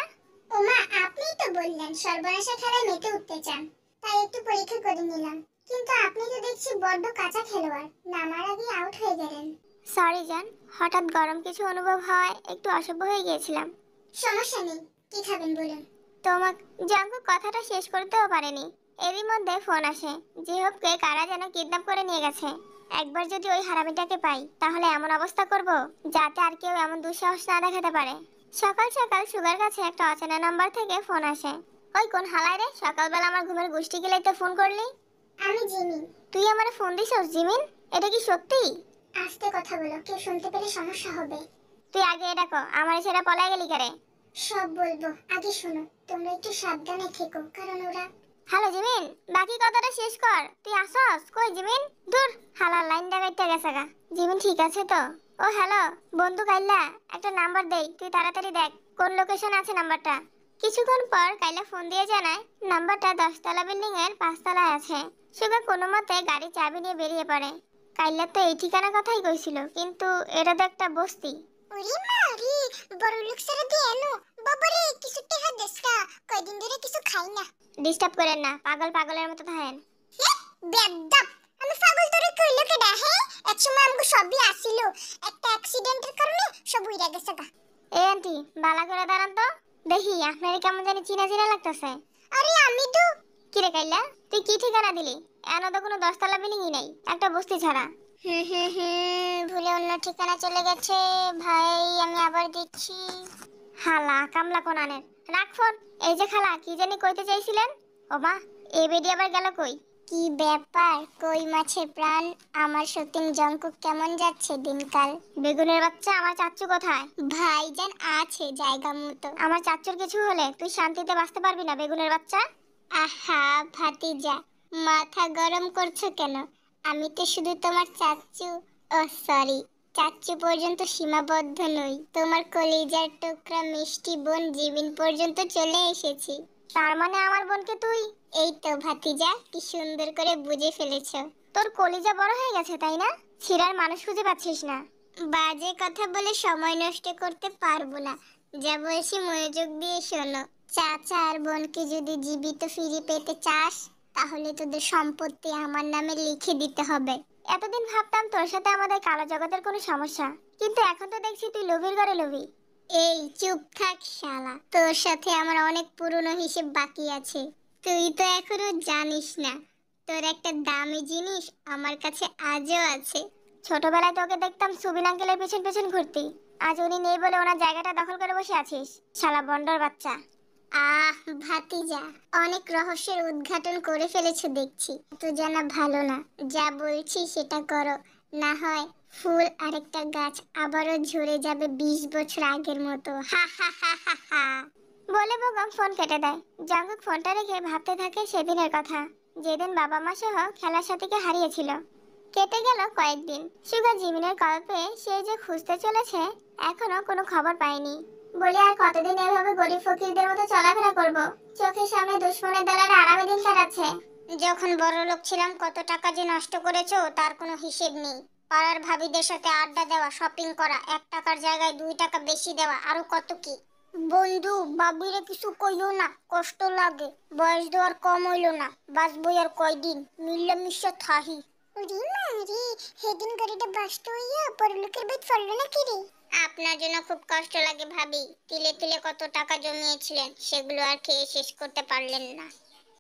ওমা, আপনিই তো বললেন সর্বনাশা খেলায় মেতে উঠতে চান, তাই একটু পরীক্ষা করে নিলাম। কিন্তু আপনি তো দেখছি বড্ড কাঁচা খেলোয়াড়, নামার আগে আউট হয়ে গেলেন। সরি জান, হঠাৎ গরম কিছু অনুভব হয় একটু অসভ্য হয়ে গিয়েছিলাম। সমস্যা নেই, কি খাবেন বলুন। তোমাক জাঙ্কু কথাটা শেষ করতেও পারেনি, এরই মধ্যে ফোন আসে। জিহবকে কারা যেন কিডন্যাপ করে নিয়ে গেছে। একবার যদি ওই হারামিটাকে পাই তাহলে এমন অবস্থা করব যাতে আর কেউ এমন দুঃসাহস না দেখাতে পারে। সকাল সকাল সুগার কাছে একটা অচেনা নাম্বার থেকে ফোন আসে। ওই কোন হালায় রে, সকালবেলা আমার ঘুমের গুষ্টি গিলাইতে ফোন করলি? আমি জিমিন। তুই আমারে ফোন দিছস জিমিন? এটা কি সত্যি? আস্তে কথা বলো, কেউ শুনতে পেলে সমস্যা হবে। তুই আগে এটা কো, আমার ছেড়ে পলাই গেলি কেরে? সব বলবো, আগে শোনো। তোমরা একটু সাবধানে থেকো, কারণ ওরা... হ্যালো জিমিন, বাকি কথাটা শেষ কর। তুই আসস কই জিমিন? দূর, হালার লাইন ডাকাইতে গেছে গা। জিমিন ঠিক আছে তো? ও হ্যালো বন্ধু কাইলা, একটা নাম্বার দেই, তুই তাড়াতাড়ি দেখ কোন লোকেশন আছে নাম্বারটা। কিছুক্ষণ পর কাইলা ফোন দিয়ে জানায় নাম্বারটা 10তলা বিল্ডিং এর 5তলায় আছে। সুগা কোনো মতে গাড়ি চাবি নিয়ে বেরিয়ে পড়ে। কাইলা তো এই ঠিকানা কথাই কইছিল, কিন্তু এটা তো একটা বস্তি। ওরে মারি, বড় লোক সারা দিয়ে এনো। বাবারে, কিছু টাকা দেসকা, কয়দিন ধরে কিছু খাই না। ডিস্টার্ব করেন না, পাগল পাগলের মতো থাকেন। বেদ্দাপ, আমি পাগল তোরে কইলো কেডা? হ্যাঁ, একসময় আমগো সবই আসিল, একটা অ্যাক্সিডেন্টের কারণে সব উইরা গেছে গা। এই আন্টি, বালা করে দাঁড়ান তো, দেখি আপনার কেমন জানি চিনা চিনা লাগতেছে। আরে আমি তো... কিরে কাইলা, তুই কি ঠিকানা দিলি? এন তো কোনো 10তলা বিল্ডিংই নাই, একটা বস্তি ছাড়া। ভুলে অন্য ঠিকানা চলে গেছে ভাই, আমি আবার দিচ্ছি। হালা কামলা কোনানের, রাখ ফোন। এই যে খালা, কি জানি কইতে চাইছিলেন? ও মা, এই বেডি আবার গেল কই? কি ব্যাপার, কই মাছের প্রাণ? আমার সতীন জঙ্কুক কেমন যাচ্ছে দিনকাল? বেগুনের বাচ্চা, আমার চাচ্চু কোথায়? ভাইজান আছে জায়গা মতো। আমার চাচ্চুর কিছু হলে তুই শান্তিতে বাঁচতে পারবি না বেগুনের বাচ্চা। আহা ভাতিজা, মাথা গরম করছো কেন? আমি তো শুধু তোমার চাচ্চু, ও সরি, চাচ্চু পর্যন্ত সীমাবদ্ধ নই, তোমার কলিজার টুকরা মিষ্টি বোন জিমিন পর্যন্ত চলে এসেছি। তার মানে আমার বোনকে তুই... এই তো ভাতিজা, কি সুন্দর করে বুঝে ফেলেছো। তোর কলিজা বড় হয়ে গেছে তাই না? ছিড়ার মানুষ খুঁজে পাচ্ছিস না। বাজে কথা বলে সময় নষ্ট করতে পারবো না, যা বলছি মনোযোগ দিয়ে শোনো। চাচা আর বোনকে যদি জীবিত ফিরে পেতে চাস, তাহলে তোদের সম্পত্তি আমার নামে লিখে দিতে হবে। এতদিন ভাবতাম তোর সাথে আমাদের কালো জগতের কোনো সমস্যা, কিন্তু এখন তো দেখছি তুই লোভীর ঘরে লোভী। এই চুপ থাক শালা, তোর সাথে আমার অনেক পুরনো হিসেব বাকি আছে। তুই তো এখনো জানিস না, তোর একটা দামি জিনিস আমার কাছে আজও আছে। ছোটবেলায় তোকে দেখতাম সুবিন আঙ্কেলের পেছন পেছন ঘুরতি, আজ উনি নেই বলে ওনার জায়গাটা দখল করে বসে আছিস, শালা বন্ডর বাচ্চা। আহ ভাতিজা, অনেক রহস্যের উদ্ঘাটন করে ফেলেছো দেখছি। তো জানা ভালো না, যা বলছি সেটা করো, না হয় ফুল আরেকটা গাছ আবারও ঝরে যাবে 20 বছর আগের মতো। হা হা হা হা হা। বলে বেগম ফোন কেটে দেয়। জাঙ্কুক ফোনটা রেখে ভাবতে থাকে সেদিনের কথা, যেদিন বাবা মা সহ খেলার সাথীকে হারিয়েছিল। কেটে গেল কয়েকদিন। সুগা জিমিনের কল পেয়ে সে যে খুঁজতে চলেছে, এখনো কোনো খবর পায়নি। বলি আর কতদিন এভাবে গরিব ফকিরদের মতো চলাফেরা করব? চোখের সামনে দুশ্মনের দলের আরামে দিন কাটাচ্ছে। যখন বড় লোক ছিলাম কত টাকা যে নষ্ট করেছো তার কোনো হিসেব নেই। পাড়ার ভাবিদের সাথে আড্ডা দেওয়া, শপিং করা, 1 টাকার জায়গায় 2 টাকা বেশি দেওয়া, আরো কত কি। বন্ধু বাবিরে কিছু কইও না, কষ্ট লাগে। বয়স দেওয়ার কম হইলো না, বাঁচবো আর কয়দিন, মিলেমিশে থাহি। ওরে মারি, সেদিন গাড়িটা বাস্ট হইয়া বড় লোকের বাইক ফেললো নাকি রে? আপনার জন্য খুব কষ্ট লাগে ভাবি, তিলে তিলে কত টাকা জমিয়েছিলেন, সেগুলো আর খেয়ে শেষ করতে পারলেন না।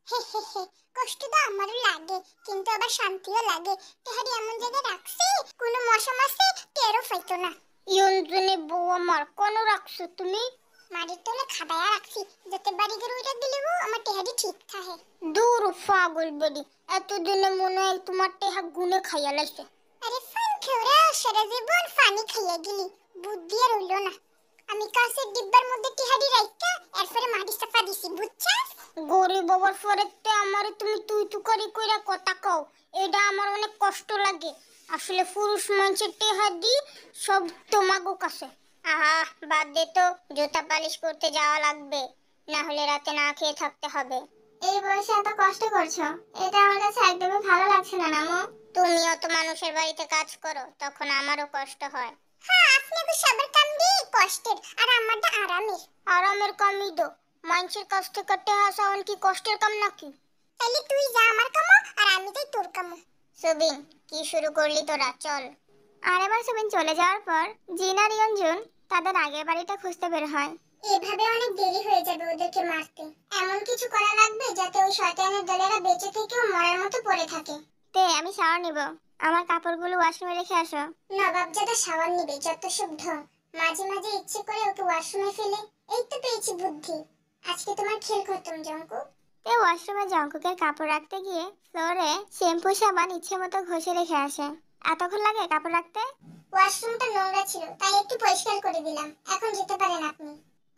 হে হে হে, কষ্ট তো আমারও লাগে, কিন্তু আবার শান্তিও লাগে। তেহারি এমন জায়গায় রাখছি কোনো মশা মাছে টেরও পাইতো না। ইয়নজনে বউ আমার, কোন রাখছো তুমি? মাটির তলে খাবায়া রাখছি, যাতে বাড়িঘর উইরা দিলেও আমার টেহারি ঠিক থাকে। দূর পাগল বেডি, এতদিনে মনে হয় তোমার টেহা গুনে খাইয়া লাইছে। আরে ফান খেওরা, সারা জীবন ফানি খাইয়া গেলি, বুদ্ধি আর হইলো না। আমি কাছের ডিব্বার মধ্যে টেহারি রাইখা এরপরে মাটি সাফা দিছি, বুঝছাস? গরিব বাবার ফরেতে আমারে তুমি তুই তুকারি কইরা কথা কও, এটা আমার অনেক কষ্ট লাগে। আসলে পুরুষ মানুষের টেহা দি সব তোমাগো কাছে। আহা বাদ দে তো, জুতা পালিশ করতে যাওয়া লাগবে, না হলে রাতে না খেয়ে থাকতে হবে। এই বয়সে এত কষ্ট করছো, এটা আমার কাছে একদমই ভালো লাগছে না নামো। তুমিও তো মানুষের বাড়িতে কাজ করো, তখন আমারও কষ্ট হয়। হ্যাঁ আপনাকে সবার কাম দিয়ে কষ্টের আর আমারটা আরামের। আরামের কামই তো, মানুষের কাছ থেকে টেহা চাওয়ান কি কষ্টের কাম নাকি? তাহলে তুই যা আমার কামো আর আমি তাই তোর কামো। সুবিন, কি শুরু করলি তোরা? চল। আর এবার সুবিন চলে যাওয়ার পর জিন আর ইয়ঞ্জুন তাদের আগের বাড়িটা খুঁজতে বের হয়। এভাবে অনেক দেরি হয়ে যাবে ওদেরকে মারতে। এমন কিছু করা লাগবে যাতে ওই শয়তানের দলেরা বেঁচে থেকেও মরার মতো পড়ে থাকে। তে আমি শাওয়ার নিব, আমার কাপড়গুলো ওয়াশরুমে রেখে আসো। নবাবজাদা শাওয়ার নিবে, যত সব ঢং। মাঝে মাঝে ইচ্ছে করে ওকে ওয়াশরুমে ফেলে। এই তো পেয়েছি বুদ্ধি। আজকে তোমার খেল খতম জঙ্কু। তে ওয়াশরুমে জঙ্কুকের কাপড় রাখতে গিয়ে ফ্লোরে শ্যাম্পু সাবান ইচ্ছে মতো ঘষে রেখে আসে। এতক্ষণ লাগে কাপড় রাখতে? ওয়াশরুমটা নোংরা ছিল, তাই একটু পরিষ্কার করে দিলাম। এখন যেতে পারেন আপনি।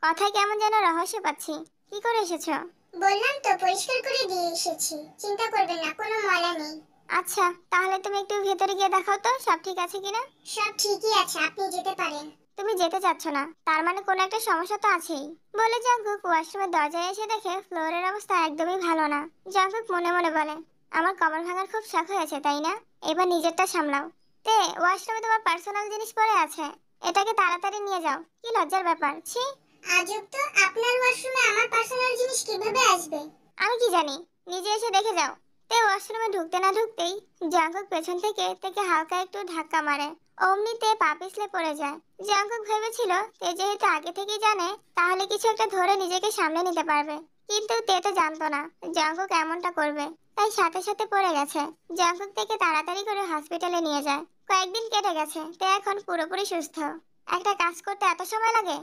কথায় কেমন যেন রহস্য পাচ্ছি। কি করে এসেছো? বললাম তো পরিষ্কার করে দিয়ে এসেছি। চিন্তা করবেন না, কোনো ময়লা নেই। আচ্ছা, তাহলে তুমি একটু ভেতরে গিয়ে দেখাও তো সব ঠিক আছে কিনা। সব ঠিকই আছে, আপনি যেতে পারেন। তুমি যেতে চাচ্ছ না, তার মানে কোনো একটা সমস্যা তো আছেই। বলে জঙ্কুক ওয়াশরুমের দরজায় এসে দেখে ফ্লোরের অবস্থা একদমই ভালো না। জঙ্কুক মনে মনে বলে, আমার কবর ভাঙার খুব শখ হয়েছে তাই না? এবার নিজেরটা সামলাও। তে ওয়াশরুমে তোমার পার্সোনাল জিনিস পড়ে আছে, এটাকে তাড়াতাড়ি নিয়ে যাও। কি লজ্জার ব্যাপার, ছি। আজব তো, আপনার ওয়াশরুমে আমার পার্সোনাল জিনিস কিভাবে আসবে? আমি কি জানি, নিজে এসে দেখে যাও। তে ওয়াশরুমে ঢুকতে না ঢুকতেই জঙ্কুক পেছন থেকে তাকে হালকা একটু ধাক্কা মারে। অমনিতে পা পিছলে পড়ে যায়। জঙ্কুক ভেবেছিল তে যেহেতু আগে থেকেই জানে তাহলে কিছু একটা ধরে নিজেকে সামলে নিতে পারবে, কিন্তু তে তো জানতো না জঙ্কুক এমনটা করবে, তাই সাথে সাথে পড়ে গেছে। জঙ্কুক থেকে তাড়াতাড়ি করে হসপিটালে নিয়ে যায়। কয়েকদিন কেটে গেছে, তে এখন পুরোপুরি সুস্থ। একটা কাজ করতে এত সময় লাগে?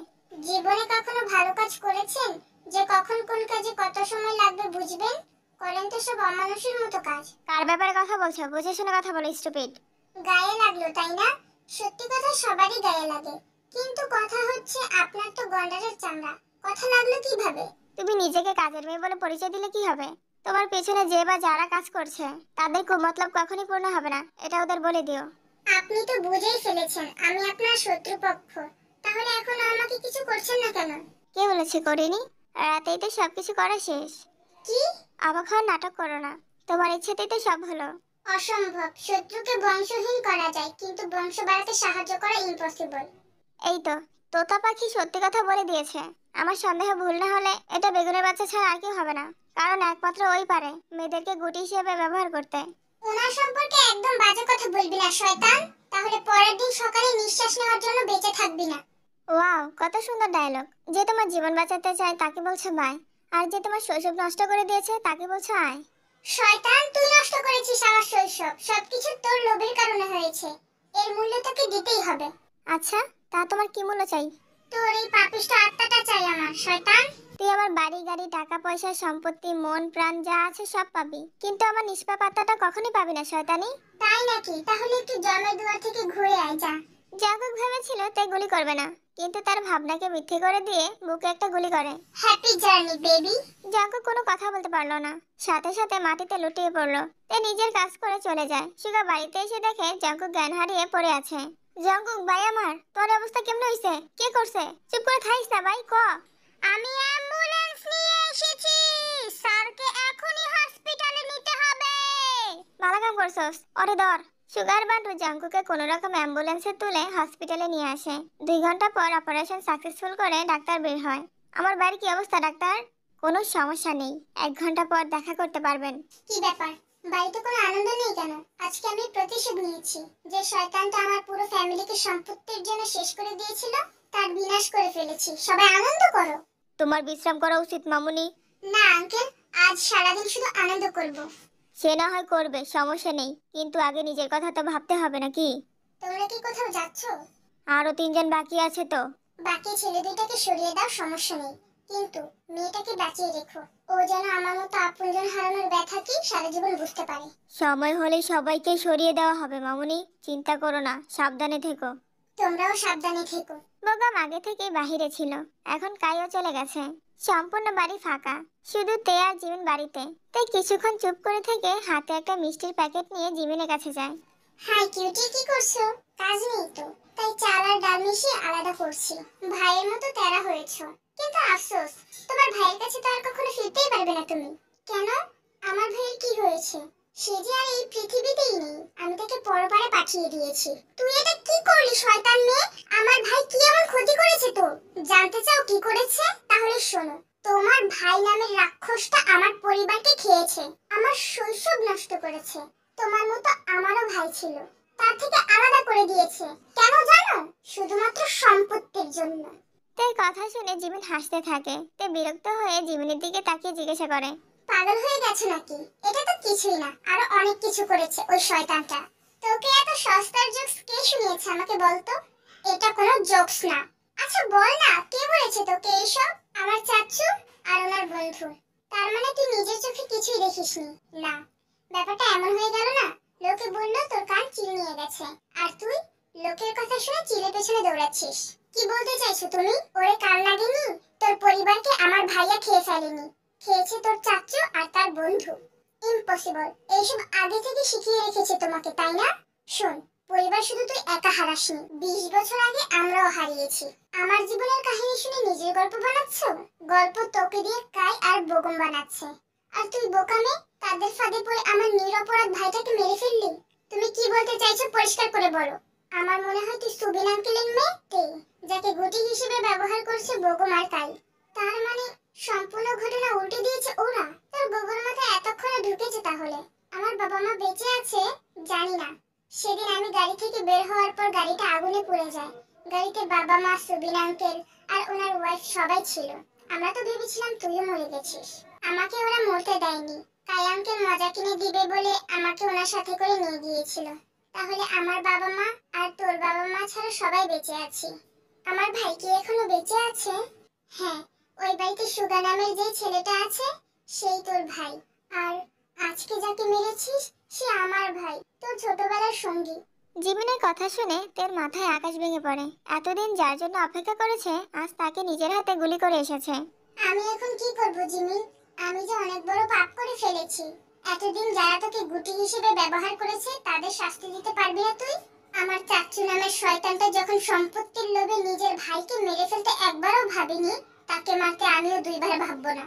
জীবনে কখনো ভালো কাজ করেছেন যে কখন কোন কাজে কত সময় লাগবে বুঝবেন? করেন তো সব অমানুষের মতো কাজ। কার ব্যাপারে কথা বলছো? বুঝে শুনে কথা বলো, স্টুপিড। গায়ে লাগলো তাই না? সত্যি কথা সবারই গায়ে লাগে, কিন্তু কথা হচ্ছে আপনার তো গন্ডারের চামড়া। কথা লাগলো কিভাবে? তুমি নিজেকে কাজের মেয়ে বলে পরিচয় দিলে কি হবে? তোমার পেছনে যে বা যারা কাজ করছে তাদের কুমতলব কখনই পূর্ণ হবে না, এটা ওদের বলে দিও। আপনি তো বুঝেই ফেলেছেন আমি আপনার শত্রুপক্ষ। তাহলে এখন আমাকে কিছু করছেন না কেন? কে বলেছে করিনি? রাতেই তো সবকিছু করা শেষ। কি? অবাক হওয়ার নাটক করো না, তোমার ইচ্ছেতেই তো সব হলো। অসম্ভব। শত্রুকে বংশহীন করা যায়, কিন্তু বংশ বাড়াতে সাহায্য করা ইম্পসিবল। এই তো, তোতা পাখি সত্যি কথা বলে দিয়েছে। আমার সন্দেহ ভুল না হলে এটা বেগুনের বাচ্চা ছাড়া আর কেউ হবে না, কারণ একমাত্র ওই পারে মেয়েদেরকে গুটি হিসেবে ব্যবহার করতে। ওনার সম্পর্কে একদম বাজে কথা বলবি না শয়তান, তাহলে পরের দিন সকালে নিঃশ্বাস নেওয়ার জন্য বেঁচে থাকবি না। ওয়াও, কত সুন্দর ডায়লগ। যে তোমার জীবন বাঁচাতে চায় তাকে বলছো বাই, আর যে তোমার শৈশব নষ্ট করে দিয়েছে তাকে বলছো আয়। শয়তান, তুই নষ্ট করেছিস আমার শৈশব। সবকিছু তোর লোভের কারণে হয়েছে, এর মূল্য তোকে দিতেই হবে। আচ্ছা, তা তোমার কি মূল্য চাই? তোর এই পাপিষ্ঠ আত্মাটা চাই আমার শয়তান। তুই আমার বাড়ি গাড়ি টাকা পয়সা সম্পত্তি মন প্রাণ যা আছে সব পাবি, কিন্তু আমার নিষ্পাপ আত্মাটা কখনই পাবি না শয়তানি। তাই নাকি? তাহলে একটু জমের দুয়ার থেকে ঘুরে আয় যা। জাগক ভেবেছিল তাই গুলি করবে না, কিন্তু তার ভাবনাকে মিথ্যে করে দিয়ে বুকে একটা গুলি করে। Happy journey baby. জাগক কোনো কথা বলতে পারলো না, সাথে সাথে মাটিতে লুটিয়ে পড়লো। তে নিজের কাজ করে চলে যায়। সুগা বাড়িতে এসে দেখে জাগক জ্ঞান হারিয়ে পড়ে আছে। জাগক ভাই আমার, তোর অবস্থা কেমন হইছে? কে করছে? চুপ করে থাইস না ভাই, ক। আমি অ্যাম্বুলেন্স নিয়ে এসেছি, স্যারকে এখনই হসপিটালে নিতে হবে। ভালো কাম করছস, ওরে ধর। সুগার বান্টু জাঙ্কুকে কোনো রকম অ্যাম্বুলেন্সে তুলে হসপিটালে নিয়ে আসে। 2 ঘন্টা পর অপারেশন সাকসেসফুল করে ডাক্তার বের হয়। আমার বাড়ির কি অবস্থা ডাক্তার? কোনো সমস্যা নেই, 1 ঘন্টা পর দেখা করতে পারবেন। কি ব্যাপার, বাড়িতে কোনো আনন্দ নেই কেন? আজকে আমি প্রতিশোধ নিয়েছি। যে শয়তানটা আমার পুরো ফ্যামিলিকে সম্পত্তির জন্য শেষ করে দিয়েছিল, তার বিনাশ করে ফেলেছি। সবাই আনন্দ করো। তোমার বিশ্রাম করা উচিত মামুনি। না আঙ্কেল, আজ সারাদিন শুধু আনন্দ করব। সে না হয় করবে, সমস্যা নেই, কিন্তু আগে নিজের কথা তো ভাবতে হবে নাকি? তোমরা কি কোথাও যাচ্ছ? আরো 3 জন বাকি আছে তো। বাকি ছেলে দুইটাকে সরিয়ে দাও, সমস্যা নেই, কিন্তু মেয়েটাকে বাঁচিয়ে রেখো। ও যেন আমার মতো আপনজন হারানোর ব্যথা কি সারা জীবন বুঝতে পারে। সময় হলে সবাইকে সরিয়ে দেওয়া হবে মামুনি, চিন্তা করো না, সাবধানে থেকো। তোমরাও সাবধানে থেকো। বোগাম আগে থেকেই বাহিরে ছিল, এখন কাইও চলে গেছে। সম্পূর্ণ বাড়ি ফাঁকা, শুধু তে আর জিমিন বাড়িতে। তাই কিছুক্ষণ চুপ করে থেকে হাতে একটা মিষ্টির প্যাকেট নিয়ে জিমিনের কাছে যায়। হাই কিউটি, কি করছো? কাজ নেই তো, তাই চাল আর ডাল মিশিয়ে আলাদা করছি। ভাইয়ের মতো তেরা হয়েছো, কিন্তু আফসোস, তোমার ভাইয়ের কাছে তো আর কখনো ফিরতেই পারবে না তুমি। কেন? আমার ভাইয়ের কি হয়েছে? সে যে আর এই পৃথিবীতেই নেই, আমি তাকে পরপারে পাঠিয়ে দিয়েছি। তুই এটা কি করলি শয়তান মেয়ে? আমার জানতে চাও কি করেছে? তাহলে শোনো। তোমার ভাই নামের রাক্ষসটা আমার পরিবারকে খেয়েছে, আমার শৈশব নষ্ট করেছে। তোমার মতো আমারও ভাই ছিল, তার থেকে আলাদা করে দিয়েছে। কেন জানো? শুধুমাত্র সম্পত্তির জন্য। তের কথা শুনে জিমিন হাসতে থাকে। তে বিরক্ত হয়ে জিমিনের দিকে তাকিয়ে জিজ্ঞাসা করে, পাগল হয়ে গেছো নাকি? এটা তো কিছুই না, আরো অনেক কিছু করেছে ওই শয়তানটা। তোকে এত সস্তার জোকস কে শুনিয়েছে আমাকে বলতো? এটা কোনো জোকস না। আচ্ছা বল না, কে বলেছে তোকে এসব? আমার চাচু আর ওনার বন্ধু। তার মানে তুই নিজের চোখে কিছুই দেখিসনি? না, ব্যাপারটা এমন হয়ে গেল না, লোকে বললো তোর কান চিল নিয়ে গেছে, আর তুই লোকের কথা শুনে চিলের পেছনে দৌড়াচ্ছিস। কি বলতে চাইছো তুমি? ওরে কান লাগেনি? তোর পরিবারকে আমার ভাইয়া খেয়ে ফেলেনি, খেয়েছে তোর চাচু আর তার বন্ধু। ইম্পসিবল। এইসব আগে থেকে শিখিয়ে রেখেছে তোমাকে, তাই না? শোন, পরিবার শুধু তুই একা হারাসনি, 20 বছর আগে আমরাও হারিয়েছি। আমার জীবনের কাহিনী শুনে নিজের গল্প বানাচ্ছ? গল্প তোকে দিয়ে কাই আর বগম বানাচ্ছে, আর তুই বোকামে তাদের ফাঁদে পড়ে আমার নিরপরাধ ভাইটাকে মেরে ফেললি। তুমি কি বলতে চাইছো পরিষ্কার করে বলো। আমার মনে হয় তুই সুবিন আঙ্কেলের মেয়ে, যাকে গুটি হিসেবে ব্যবহার করছে বগম আর কাই। তার মানে সম্পূর্ণ ঘটনা উল্টে দিয়েছে ওরা। তোর গোবর মাথায় এতক্ষণে ঢুকেছে তাহলে। আমার বাবা মা বেঁচে আছে জানি না। সেদিন আমি গাড়ি থেকে বের হওয়ার পর গাড়িটা আগুনে পুড়ে যায়। গাড়িতে বাবা মা, সুবিন আঙ্কেল আর ওনার ওয়াইফ সবাই ছিল। আমরা তো ভেবেছিলাম তুইও মরে গেছিস। আমাকে ওরা মরতে দেয়নি। কাই আঙ্কেল মজা কিনে দিবে বলে আমাকে ওনার সাথে করে নিয়ে গিয়েছিল। তাহলে আমার বাবা মা আর তোর বাবা মা ছাড়া সবাই বেঁচে আছি। আমার ভাই কি এখনো বেঁচে আছে? হ্যাঁ, ওই বাড়িতে সুগা নামের যে ছেলেটা আছে সেই তোর ভাই। আর আজকে যাকে মেরেছিস সে আমার ভাই, তোর ছোটবেলার সঙ্গী। জিমিনের কথা শুনে তের মাথায় আকাশ ভেঙে পড়ে। এতদিন যার জন্য অপেক্ষা করেছে আজ তাকে নিজের হাতে গুলি করে এসেছে। আমি এখন কি করব জিমিন? আমি যে অনেক বড় পাপ করে ফেলেছি। এতদিন যারা তোকে গুটি হিসেবে ব্যবহার করেছে তাদের শাস্তি দিতে পারবি না তুই? আমার চাচু নামের শয়তানটা যখন সম্পত্তির লোভে নিজের ভাইকে মেরে ফেলতে একবারও ভাবেনি, তাকে মারতে আমিও দুইবার ভাববো না।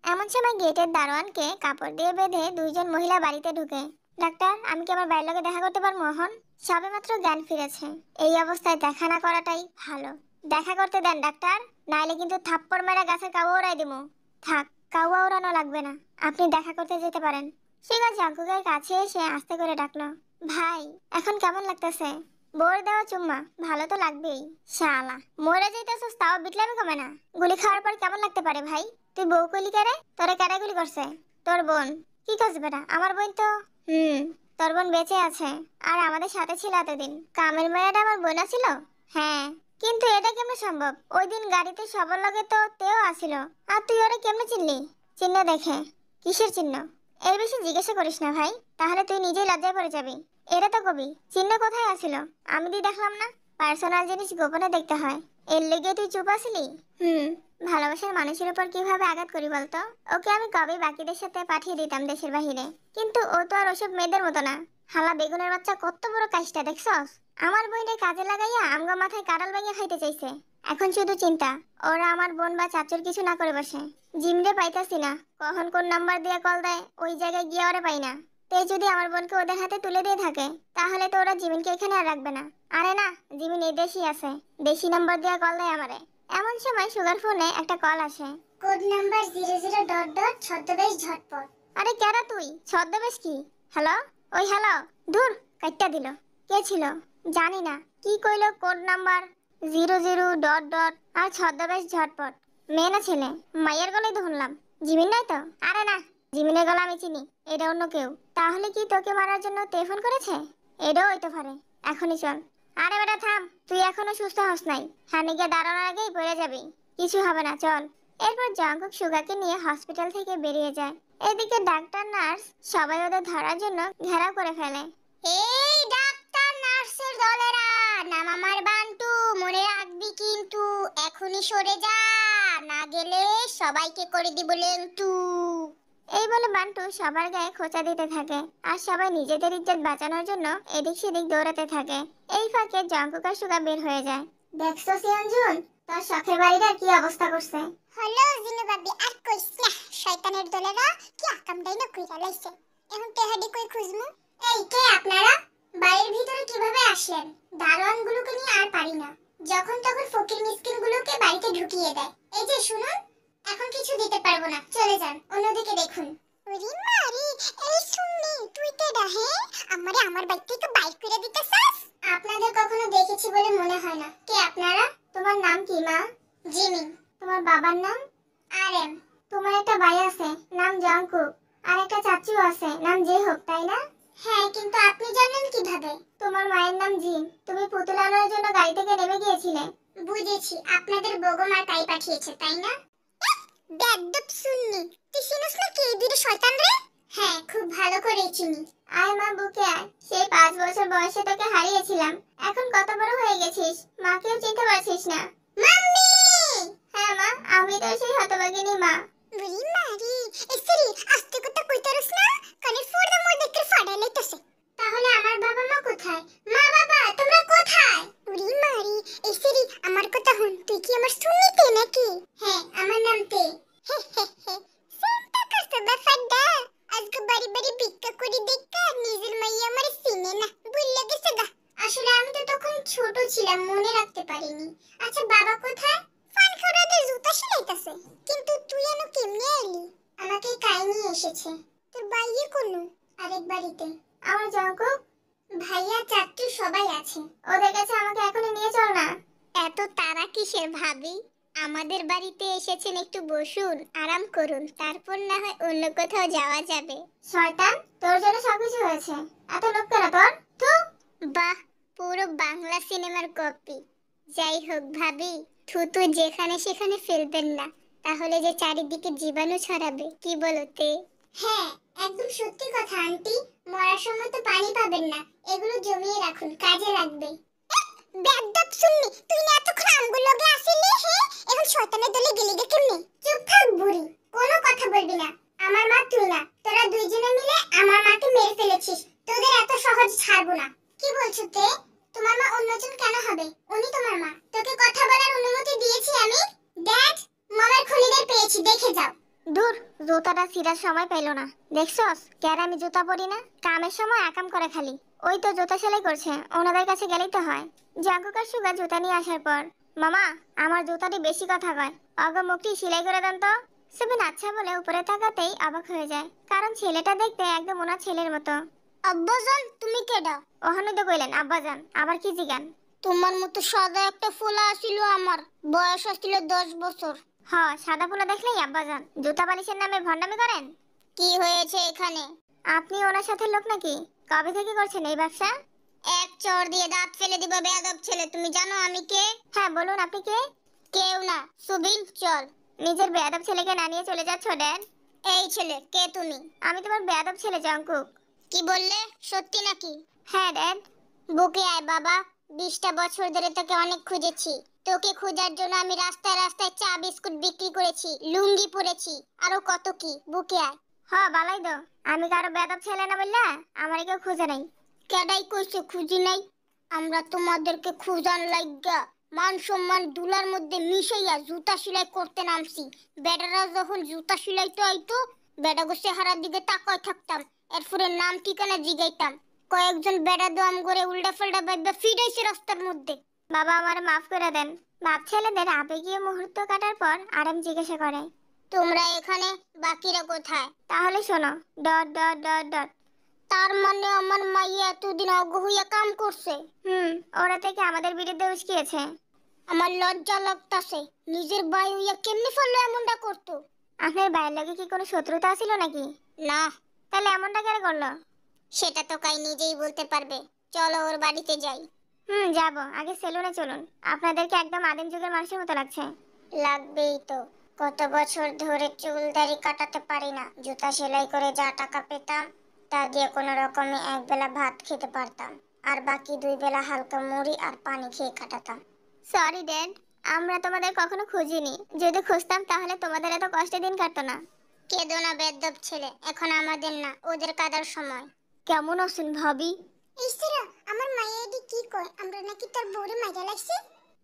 এমন সময় গেটের দারোয়ানকে কাপড় দিয়ে বেঁধে দুইজন মহিলা বাড়িতে ঢুকে। ডাক্তার, আমি কি আমার ভাইয়ের লগে দেখা করতে পারবো এখন? সবেমাত্র জ্ঞান ফিরেছে, এই অবস্থায় দেখা না করাটাই ভালো। দেখা করতে দেন ডাক্তার, নাইলে কিন্তু থাপ্পড় মেরা গাছের কাউয়া উড়াই দিমু। থাক, কাউয়া উড়ানো লাগবে না, আপনি দেখা করতে যেতে পারেন। শিখা জাঙ্কুকের কাছে এসে আস্তে করে ডাকলো, ভাই এখন কেমন লাগতেছে? বোর দেওয়া চুম্মা ভালো তো লাগবেই। শালা মরে যাইতেছস তাও বিটলামি কমে না। গুলি খাওয়ার পর কেমন লাগতে পারে ভাই? তুই বউ কইলি কারে? তোরে কারা গুলি করছে? তোর বোন। কি করছে বেটা? আমার বোন তো তোর বোন বেঁচে আছে আর আমাদের সাথে ছিল এতদিন। কামের মেয়েটা আমার বোন ছিল। হ্যাঁ, কিন্তু এটা কেমনে সম্ভব? ওই দিন গাড়িতে সবার লগে তো তেও আসিল, আর তুই ওরে কেমনে চিনলি? চিহ্ন দেখে। কিসের চিহ্ন? এর বেশি জিজ্ঞাসা করিস না ভাই, তাহলে তুই নিজেই লজ্জায় পড়ে যাবি। এটা তো কবি, চিহ্ন কোথায় আসিল? আমি দি দেখলাম না। পার্সোনাল জিনিস গোপনে দেখতে হয়, এর লেগে তুই চুপ আসিলি? ভালোবাসার মানুষের উপর কিভাবে আঘাত করি বলতো? ওকে আমি কবে বাকিদের সাথে পাঠিয়ে দিতাম দেশের বাহিরে, কিন্তু ও তো আর ওসব মেয়েদের মতো না। হালা বেগুনের বাচ্চা কত বড় কাজটা দেখছস? আমার বোনের কাজে লাগাইয়া আমগো মাথায় কাঁঠাল ভেঙে খাইতে চাইছে। এখন শুধু চিন্তা ওরা আমার বোন বা চাচুর কিছু না করে বসে। জিমরে পাইতাছি না, কখন কোন নাম্বার দিয়ে কল দেয় ওই জায়গায় গিয়ে ওরে পাই না। তে যদি আমার বোনকে ওদের হাতে তুলে দিয়ে থাকে তাহলে তো ওরা জিমিনকে এখানে আর রাখবে না। আরে না, জিমিন এই দেশই আছে, দেশি নাম্বার দিয়ে কল দেয় আমারে। এমন সময় সুগার ফোনে একটা কল আসে। কোড নাম্বার 00 ছদ্মবেশ ঝটপট। আরে কেডা তুই? ছদ্মবেশ কি? হ্যালো, ওই হ্যালো। ধুর, কাইট্টা দিল। কে ছিল? জানি না। কি কইলো কোড নাম্বার 00 আর ছদ্মবেশ ঝটপট? মেয়ে না ছেলে? মাইয়ের গলাই তো শুনলাম। জিমিন নাই তো? আরে না, জিমিনের গলা আমি চিনি, এটা অন্য কেউ। তাহলে কি তোকে মারার জন্য টেলিফোন করেছে? এটাও হইতে পারে। এখনই চল। আরে বেটা থাম, তুই এখনো সুস্থ হস নাই। হানিকে দাঁড়ানোর আগেই পড়ে যাবি। কিছু হবে না, চল। এরপর জাঙ্কুক সুগাকে নিয়ে হসপিটাল থেকে বেরিয়ে যায়। এদিকে ডাক্তার নার্স সবাই ওদের ধরার জন্য ঘেরাও করে ফেলে। এই ডাক্তার নার্সের দলেরা, নাম আমার বান্টু, মনে রাখবি কিন্তু। এখনই সরে যা, না গেলে সবাইকে করে দিব লেংটু। এই বলে বান্টু সবার গায়ে খোঁচা দিতে থাকে, আর সবাই নিজেদের ইজ্জত বাঁচানোর জন্য এদিক সেদিক দৌড়াতে থাকে। এই ফাঁকে জাঙ্কুক আর সুগা বের হয়ে যায়। দেখছো সিয়ঞ্জুন, তোর শখের বাড়িটার কি অবস্থা করছে? হলো জিনু ভাবি, আর কইস না। শয়তানের দলেরা কি আকামটাই না কইরা লাইছে। এখন তেহাডি কই খুঁজমু? এই কে আপনারা? বাড়ির ভিতরে কিভাবে আসলেন? দারোয়ানগুলোকে নিয়ে আর পারি না। যখন তখন ফকির মিসকিনগুলোকে বাড়িতে ঢুকিয়ে দেয়। এই যে শুনুন, এখন কিছু দিতে পারবো না, চলে যান, অন্যদিকে দেখুন। ওরে মারি, এই শুননি তুই কেডা? হ্যাঁ, আমারে আমার বাড়ি থেকে বাইর করে দিতেছস? আপনাদের কখনো দেখেছি বলে মনে হয় না। কে আপনারা? তোমার নাম কি মা? জিমি। তোমার বাবার নাম? আরএম। তোমার একটা ভাই আছে নাম জঙ্কুক, আর একটা চাচু আছে নাম জেহক, তাই না? হ্যাঁ, কিন্তু আপনি জানলেন কিভাবে? তোমার মায়ের নাম জিন। তুমি পুতুল আনার জন্য গাড়ি থেকে নেমে গিয়েছিলে। বুঝেছি, আপনাদের বগমা তাই পাঠিয়েছে, তাই না? বেয়াদব শুননি, তুই চিনিস না কি এই দুটো শয়তান রে? হ্যাঁ, খুব ভালো করে চিনি। আয় মা, বুকে আয়। সেই 5 বছর বয়সে তোকে হারিয়েছিলাম, এখন কত বড় হয়ে গেছিস, মাকেও চিনতে পারছিস না। মাম্মি! হ্যাঁ মা, আমি তো সেই হতভাগিনী মা। বুড়ি মারি, এসরি আস্তে কথা কইতারস না, কানে ফোড়া মোর দেখে ফাড়া লইতাছে। তাহলে আমার বাবা মা কোথায়? মা বাবা তোমরা কোথায়? বুড়ি মারি, এসরি আমার কথা শুন, তুই কি আমার শুনিতে নাকি? হ্যাঁ, আমার নাম তে। হে হে হে, চিন্তা করছ ব্যাপারটা? আজকে বাড়ি বাড়ি ভিক্ষা করি দেখা নিজের মাইয়া আমার চিনে না, ভুলে গেছে গা। আসলে আমি তো তখন ছোট ছিলাম, মনে রাখতে পারিনি। আচ্ছা বাবা কোথায়? ফান খাওয়াতে জুতা সেলাইতাছে। কিন্তু তুই এনো কেমনে এলি? আমাকে কাই নিয়ে এসেছে। তোর ভাইয়া কোন? আরেক বাড়িতে। আমার জঙ্কুক, ভাইয়া চাচু সবাই আছে। ওদের কাছে আমাকে এখনই নিয়ে চল না। এত তারা কিসের ভাবি? আমাদের বাড়িতে এসেছেন, একটু বসুন, আরাম করুন, তারপর না হয় অন্য কোথাও যাওয়া যাবে। শয়তান, তোর জন্য সবকিছু হয়েছে, এত লোক কেন তোর? থু। বাহ, পুরো বাংলা সিনেমার কপি। যাই হোক ভাবি, থুতু যেখানে সেখানে ফেলবেন না, তাহলে যে চারিদিকে জীবাণু ছড়াবে, কি বলতে? হ্যাঁ, একদম সত্যি কথা আন্টি। মরার সময় তো পানি পাবেন না, এগুলো জমিয়ে রাখুন, কাজে লাগবে। বেয়াদব শুননি, তুই না এতক্ষণ আমগুলো লগে আসিলি? হে, এখন শয়তানের দলে গেলি গে কেমনে? চুপ থাক বুড়ি, কোনো কথা বলবি না। আমার মা তুই না, তোরা দুইজনে মিলে আমার মাকে মেরে ফেলেছিস। তোদের এত সহজ ছাড়বো না। কি বলছো তে? তোমার মা অন্যজন কেন হবে? উনি তোমার মা। তোকে কথা বলার অনুমতি দিয়েছি আমি। ড্যাড, মামার খুনিদের পেয়েছি, দেখে যাও। দূর, জুতাটা ছিঁড়ার সময় পেলো না। দেখছস কেন আমি জুতা পরি না? কামের সময় আকাম করে খালি। ওই তো জুতা সেলাই করছে, ওনাদের কাছে গেলেই তো হয়। জঙ্কুক আর সুগা জুতা নিয়ে আসার পর, মামা আমার জুতাটি বেশি কথা কয়, অগ মুখটি সেলাই করে দেন তো। সেদিন আচ্ছা বলে উপরে তাকাতেই অবাক হয়ে যায়, কারণ ছেলেটা দেখতে একদম ওনার ছেলের মতো। আব্বাজান, তুমি কেডা? ওখানে তো কইলেন আব্বাজান, আবার কি জিগান? তোমার মতো সাদা একটা ফোলা আসিল আমার, বয়স আসছিল 10 বছর। হ, সাদা ফুলা দেখলেই আব্বাজান জুতা বালিশের নামে ভণ্ডামি করেন? কি হয়েছে এখানে? আপনি ওনার সাথে লোক নাকি? কবে থেকে করছেন এই ব্যবসা? এক চড় দিয়ে দাঁত ফেলে দিবা বেয়াদব ছেলে। তুমি জানো আমি কে? হ্যাঁ বলুন, আপনি কে? কেউ না, সুবিন চল। নিজের বেয়াদব ছেলেকে না নিয়ে চলে যাচ্ছ ড্যাড? এই ছেলে, কে তুমি? আমি তোমার বেয়াদব ছেলে জঙ্কুক। কি বললে? সত্যি নাকি? হ্যাঁ ড্যাড। বুকে আয় বাবা, 20টা বছর ধরে তোকে অনেক খুঁজেছি। তোকে খোঁজার জন্য আমি রাস্তায় রাস্তায় চা বিস্কুট বিক্রি করেছি, লুঙ্গি পরেছি, আরো কত কি। বুকে আয়। হ্যাঁ বালাই দো, আমি কারো বেয়াদব ছেলে না বললা আমার কেউ খুঁজে নাই। কেডাই কইছে খুঁজি নাই? আমরা তোমাদেরকে খুঁজান লাইগা মান সম্মান দুলার মধ্যে মিশাইয়া জুতা সেলাই করতে নামছি। বেটারা যখন জুতা সেলাইতে আইতো, বেটাগো চেহারার দিকে তাকায় থাকতাম, এরপরে নাম ঠিকানা জিগাইতাম। কয়েকজন বেটা দম করে উল্টা পাল্টা বাইবা ফিরাইছে রাস্তার মধ্যে। বাবা আমার মাফ করে দেন। বাপ ছেলেদের আবেগীয় মুহূর্ত কাটার পর আরাম জিজ্ঞাসা করে, তোমরা এখানে, বাকিরা কোথায়? তাহলে শোনো, ডট ডট ডট ডট। তার মানে আমার মাইয়া এতদিন অজ্ঞ হইয়া কাম করছে। ওরা থেকে আমাদের বিরুদ্ধে উস্কিয়েছে। আমার লজ্জা লাগতাছে, নিজের ভাই হইয়া কেমনে পারলো এমনটা করতো? আপনার ভাইয়ের লগে কি কোনো শত্রুতা ছিল নাকি? না, তাহলে এমনটা কেন করলো? সেটা তো কাই নিজেই বলতে পারবে। চলো ওর বাড়িতে যাই। যাবো, আগে সেলুনে চলুন। আপনাদেরকে একদম আদিম যুগের মানুষের মতো লাগছে। লাগবেই তো, কত বছর ধরে চুল দাড়ি কাটাতে পারি না। জুতা সেলাই করে যা টাকা পেতাম, তা দিয়ে কোনো রকমে একবেলা ভাত খেতে পারতাম, আর বাকি 2 বেলা হালকা মুড়ি আর পানি খেয়ে কাটাতাম। সরি ড্যাড, আমরা তোমাদের কখনো খুঁজিনি। যদি খুঁজতাম তাহলে তোমাদের এত কষ্টে দিন কাটতো না। কেঁদো না বেদ্যপ ছেলে, এখন আমাদের না, ওদের কাদার সময়। কেমন আছেন ভাবি? ইসরা, আমার মাইয়া এডি কি কয়? আমরা নাকি তার বউরে মাইরা লাগছে?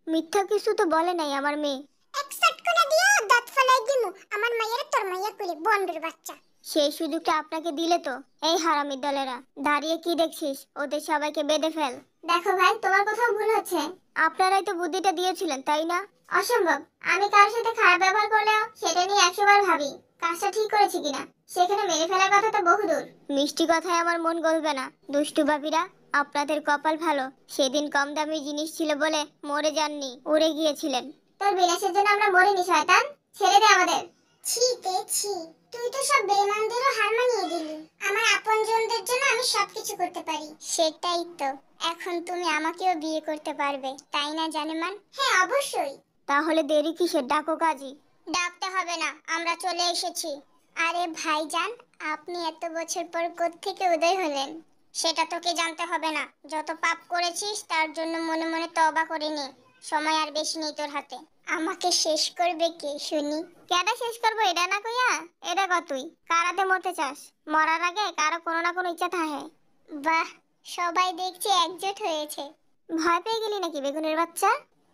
মিথ্যা কিছু তো বলে নাই আমার মেয়ে। এক সাট করে দিয়া দাঁত ফালাই দিমু। আমার মাইয়ারে তোর মাইয়া কইলে বন্ডের বাচ্চা। সেই সুযোগটা আপনাকে দিলে তো। এই হারামির দলেরা, দাঁড়িয়ে কি দেখছিস? ওদের সবাইকে বেঁধে ফেল। দেখো ভাই, তোমার কোথাও ভুল হচ্ছে। আপনারাই তো বুদ্ধিটা দিয়েছিলেন, তাই না? অসম্ভব। আমি কারোর সাথে খারাপ ব্যবহার করলেও সেটা নিয়ে 100 বার ভাবি কাজটা ঠিক করেছি কিনা। সেখানে মেরে ফেলার কথা তো বহুদূর। মিষ্টি কথায় আমার মন গলবে না। দুষ্টু বাপিরা, আপনাদের কপাল ভালো, সেদিন কম দামি জিনিস ছিল বলে মরে যাননি, উড়ে গিয়েছিলেন। তোর বিনাশের জন্য আমরা মরিনি শয়তান। ছেড়ে দে আমাদের। ছি তে ছি, তুই তো সব বেঈমানদেরও হার মানিয়ে দিলি। আমার আপনজনদের জন্য আমি সবকিছু করতে পারি। সেটাই তো, এখন তুমি আমাকেও বিয়ে করতে পারবে, তাই না জানেমান? হ্যাঁ অবশ্যই। তাহলে দেরি কিসের, ডাকো কাজী। ডাকতে হবে না, আমরা চলে এসেছি। আরে ভাইজান, আপনি এত বছর পর কোত্থেকে উদয় হলেন? সেটা তোকে জানতে হবে না। যত পাপ করেছিস তার জন্য মনে মনে তওবা করে নে। সময় আর বেশি নেই তোর হাতে। আমাকে শেষ করবে কে শুনি? কেডা শেষ করবো এটা না কইয়া? এটা কর তুই। কারাতে মরতে চাস? মরার আগে কারো কোনো না কোনো ইচ্ছা থাকে। বাহ, সবাই দেখছি একজোট হয়েছে। ভয় পেয়ে গেলি নাকি বেগুনের বাচ্চা?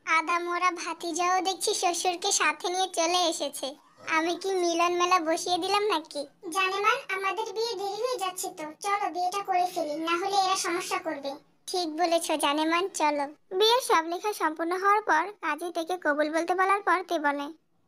আদা মোরা ভাতিজাও দেখছি শ্বশুরকে সাথে নিয়ে চলে এসেছে। আমি কি মিলন মেলা বসিয়ে দিলাম নাকি? জানেমান, আমাদের বিয়ে দেরি হয়ে যাচ্ছে তো, চলো বিয়েটা করে ফেলি, না হলে এরা সমস্যা করবে। ঠিক বলেছো জানেমান, চলো। বিয়ের সব লেখা সম্পূর্ণ হওয়ার পর কাজী থেকে কবুল বলতে বলার পর তে বলে,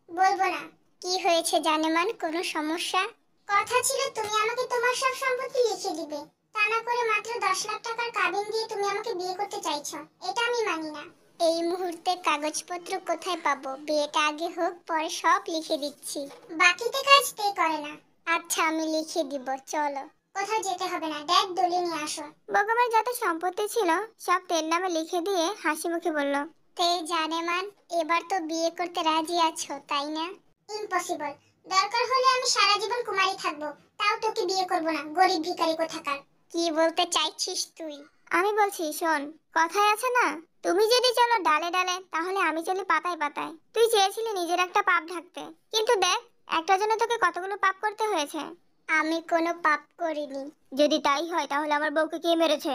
বলবো না। কি হয়েছে জানেমান, কোনো সমস্যা? কথা ছিল তুমি আমাকে তোমার সব সম্পত্তি লিখে দিবে, তা না করে মাত্র 10 লাখ টাকার কাবিন দিয়ে তুমি আমাকে বিয়ে করতে চাইছো। এটা আমি মানি না। এই মুহূর্তে কাগজপত্র কোথায় পাবো? বিয়েটা আগে হোক, পরে সব লিখে দিচ্ছি। বাকিতে কাজ তে করে না। আচ্ছা আমি লিখে দিব, চলো। কোথাও যেতে হবে না, ড্যাড দলিল নিয়ে আসো। বগমের যত সম্পত্তি ছিল সব তের নামে লিখে দিয়ে হাসি মুখে বলল, তে জানেমান, এবার তো বিয়ে করতে রাজি আছো তাই না? ইম্পসিবল। দরকার হলে আমি সারা জীবন কুমারী থাকবো, তাও তোকে বিয়ে করব না, গরিব ভিখারি কোথাকার। কি বলতে চাইছিস তুই? আমি বলছি শোন, কথায় আছে না, তুমি যদি চলো ডালে ডালে, তাহলে আমি চলি পাতায় পাতায়। তুই চেয়েছিলি নিজের একটা পাপ ঢাকতে, কিন্তু দেখ একটার জন্য তোকে কতগুলো পাপ করতে হয়েছে। আমি কোনো পাপ করিনি। যদি তাই হয় তাহলে আমার বউকে কে মেরেছে?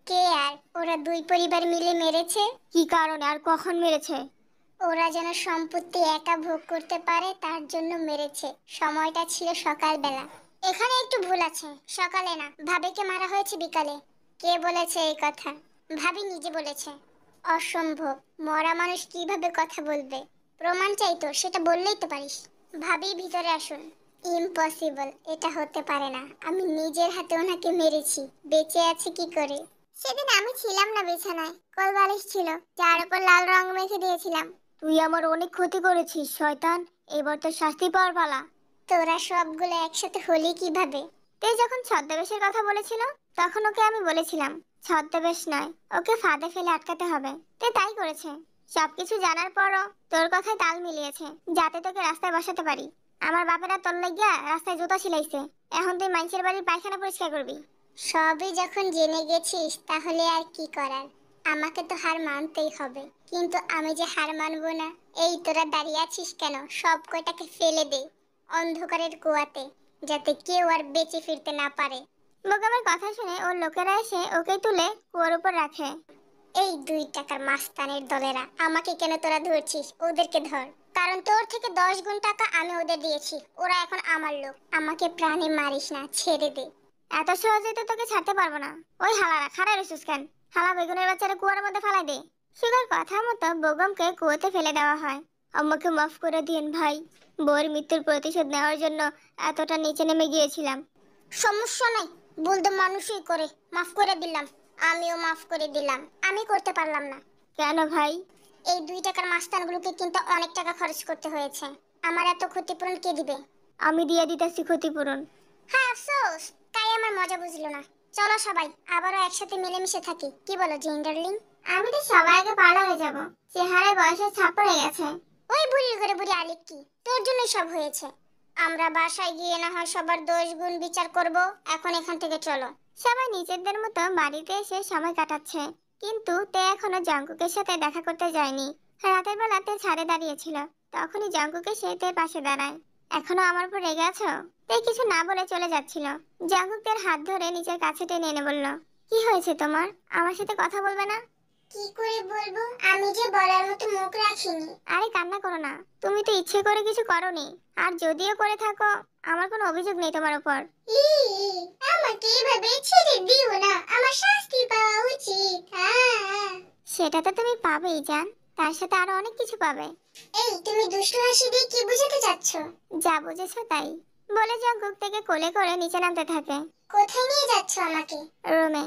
কে আর? ওরা দুই পরিবার মিলে মেরেছে। কি কারণে আর কখন মেরেছে? ওরা যেন সম্পত্তি একা ভোগ করতে পারে তার জন্য মেরেছে। সময়টা ছিল সকালবেলা। এখানে একটু ভুল আছে, সকালে না, ভাবিকে মারা হয়েছে বিকালে। কে বলেছে এই কথা? ভাবি নিজে বলেছে। অসম্ভব, মরা মানুষ কিভাবে কথা বলবে? প্রমাণ চাই তো, সেটা বললেই তো পারিস। ভাবি ভিতরে আসুন। ইম্পসিবল, এটা হতে পারে না। আমি নিজের হাতে ওনাকে মেরেছি, বেঁচে আছে কি করে? সেদিন আমি ছিলাম না বিছানায়, কোলবালিশ ছিল, যার উপর লাল রং মেখে দিয়েছিলাম। তুই আমার অনেক ক্ষতি করেছিস শয়তান, এবার তো শাস্তি পাওয়ার পালা। তোরা সবগুলো একসাথে হলি কিভাবে? তুই যখন ছদ্মবেশের কথা বলেছিল তখন ওকে আমি বলেছিলাম ছদ্মবেশ নয়, ওকে ফাঁদে ফেলে আটকাতে হবে। তুই তাই করেছে। সবকিছু জানার পরও তোর কথায় তাল মিলিয়েছে, যাতে তোকে রাস্তায় বসাতে পারি। আমার বাপেরা তোর লাগিয়া রাস্তায় জুতা ছিলাইছে, এখন তুই মানুষের বাড়ির পায়খানা পরিষ্কার করবি। সবই যখন জেনে গেছিস তাহলে আর কি করার? আমাকে তো হার মানতেই হবে, কিন্তু আমি যে হার মানবো না। এই তোরা দাঁড়িয়ে আছিস কেন? সব কয়টাকে ফেলে দে অন্ধকারের কুয়াতে, যাতে কেউ আর বেঁচে ফিরতে না পারে। বোকামের কথা শুনে ওর লোকেরা এসে ওকে তুলে কুয়োর উপর রাখে। এই 2 টাকার মাস্তানের দলেরা, আমাকে কেন তোরা ধরছিস? ওদেরকে ধর, কারণ তোর থেকে 10 গুণ টাকা আমি ওদের দিয়েছি। ওরা এখন আমার লোক। আমাকে প্রাণে মারিস না, ছেড়ে দে। এত সহজে তো তোকে ছাড়তে পারবো না। ওই হালারা খাড়া রইছিস কেন? হালা বেগুনের বাচ্চারা কুয়ার মধ্যে ফেলাই দে। সুগার কথা মতো বেগমকে কুয়োতে ফেলে দেওয়া হয়। আমাকে মাফ করে দিন ভাই, বউয়ের মৃত্যুর প্রতিশোধ নেওয়ার জন্য এতটা নিচে নেমে গিয়েছিলাম। সমস্যা নাই, বলতে মানুষই করে। মাফ করে দিলাম। আমিও মাফ করে দিলাম। আমি করতে পারলাম না। কেন ভাই? এই 2 টাকার মাস্তানগুলোকে কিন্তু অনেক টাকা খরচ করতে হয়েছে। আমার এত ক্ষতিপূরণ কে দিবে? আমি দিয়ে দিতেছি ক্ষতিপূরণ। হ্যাঁ আফসোস, তাই আমার মজা বুঝলো না। চলো সবাই আবারও একসাথে মিলেমিশে থাকি, কি বলো জিন্ডারলিং? আমি তো সবার আগে পাগলা হয়ে যাব, চেহারায় বয়সের ছাপ পড়ে গেছে। ওই বুড়ির ঘরে বুড়ি আলিক কি, তোর জন্যই সব হয়েছে। আমরা বাসায় গিয়ে না হয় সবার দোষ গুণ বিচার করব। এখন এখান থেকে চলো। সবাই নিজেদের মতো বাড়িতে এসে সময় কাটাচ্ছে, কিন্তু তে এখনো জঙ্কুকের সাথে দেখা করতে যায়নি। রাতের বেলা তে ছাদে দাঁড়িয়েছিল, তখনই জঙ্কুক এসে তের পাশে দাঁড়ায়। এখনো আমার উপর রেগে আছো? তে কিছু না বলে চলে যাচ্ছিল। জঙ্কুক তের হাত ধরে নিজের কাছে টেনে এনে বলল, কি হয়েছে তোমার? আমার সাথে কথা বলবে না? কি করে বলবো, আমি যে বলার মতো মুখ রাখিনি। আরে কান্না করো না, তুমি তো ইচ্ছে করে কিছু করোনি। আর যদিও করে থাকো, আমার কোনো অভিযোগ নেই তোমার উপর। ই, আমাকে এভাবে ছেড়ে দিও না, আমার শাস্তি পাওয়া উচিত। সেটা তো তুমি পাবেই জান, তার সাথে আরো অনেক কিছু পাবে। এই তুমি দুষ্টু হাসি দিয়ে কি বুঝাতে চাচ্ছ? যা বুঝেছো তাই বলে জঙ্কুক থেকে কোলে করে নিচে নামতে থাকে। কোথায় নিয়ে যাচ্ছ আমাকে? রুমে।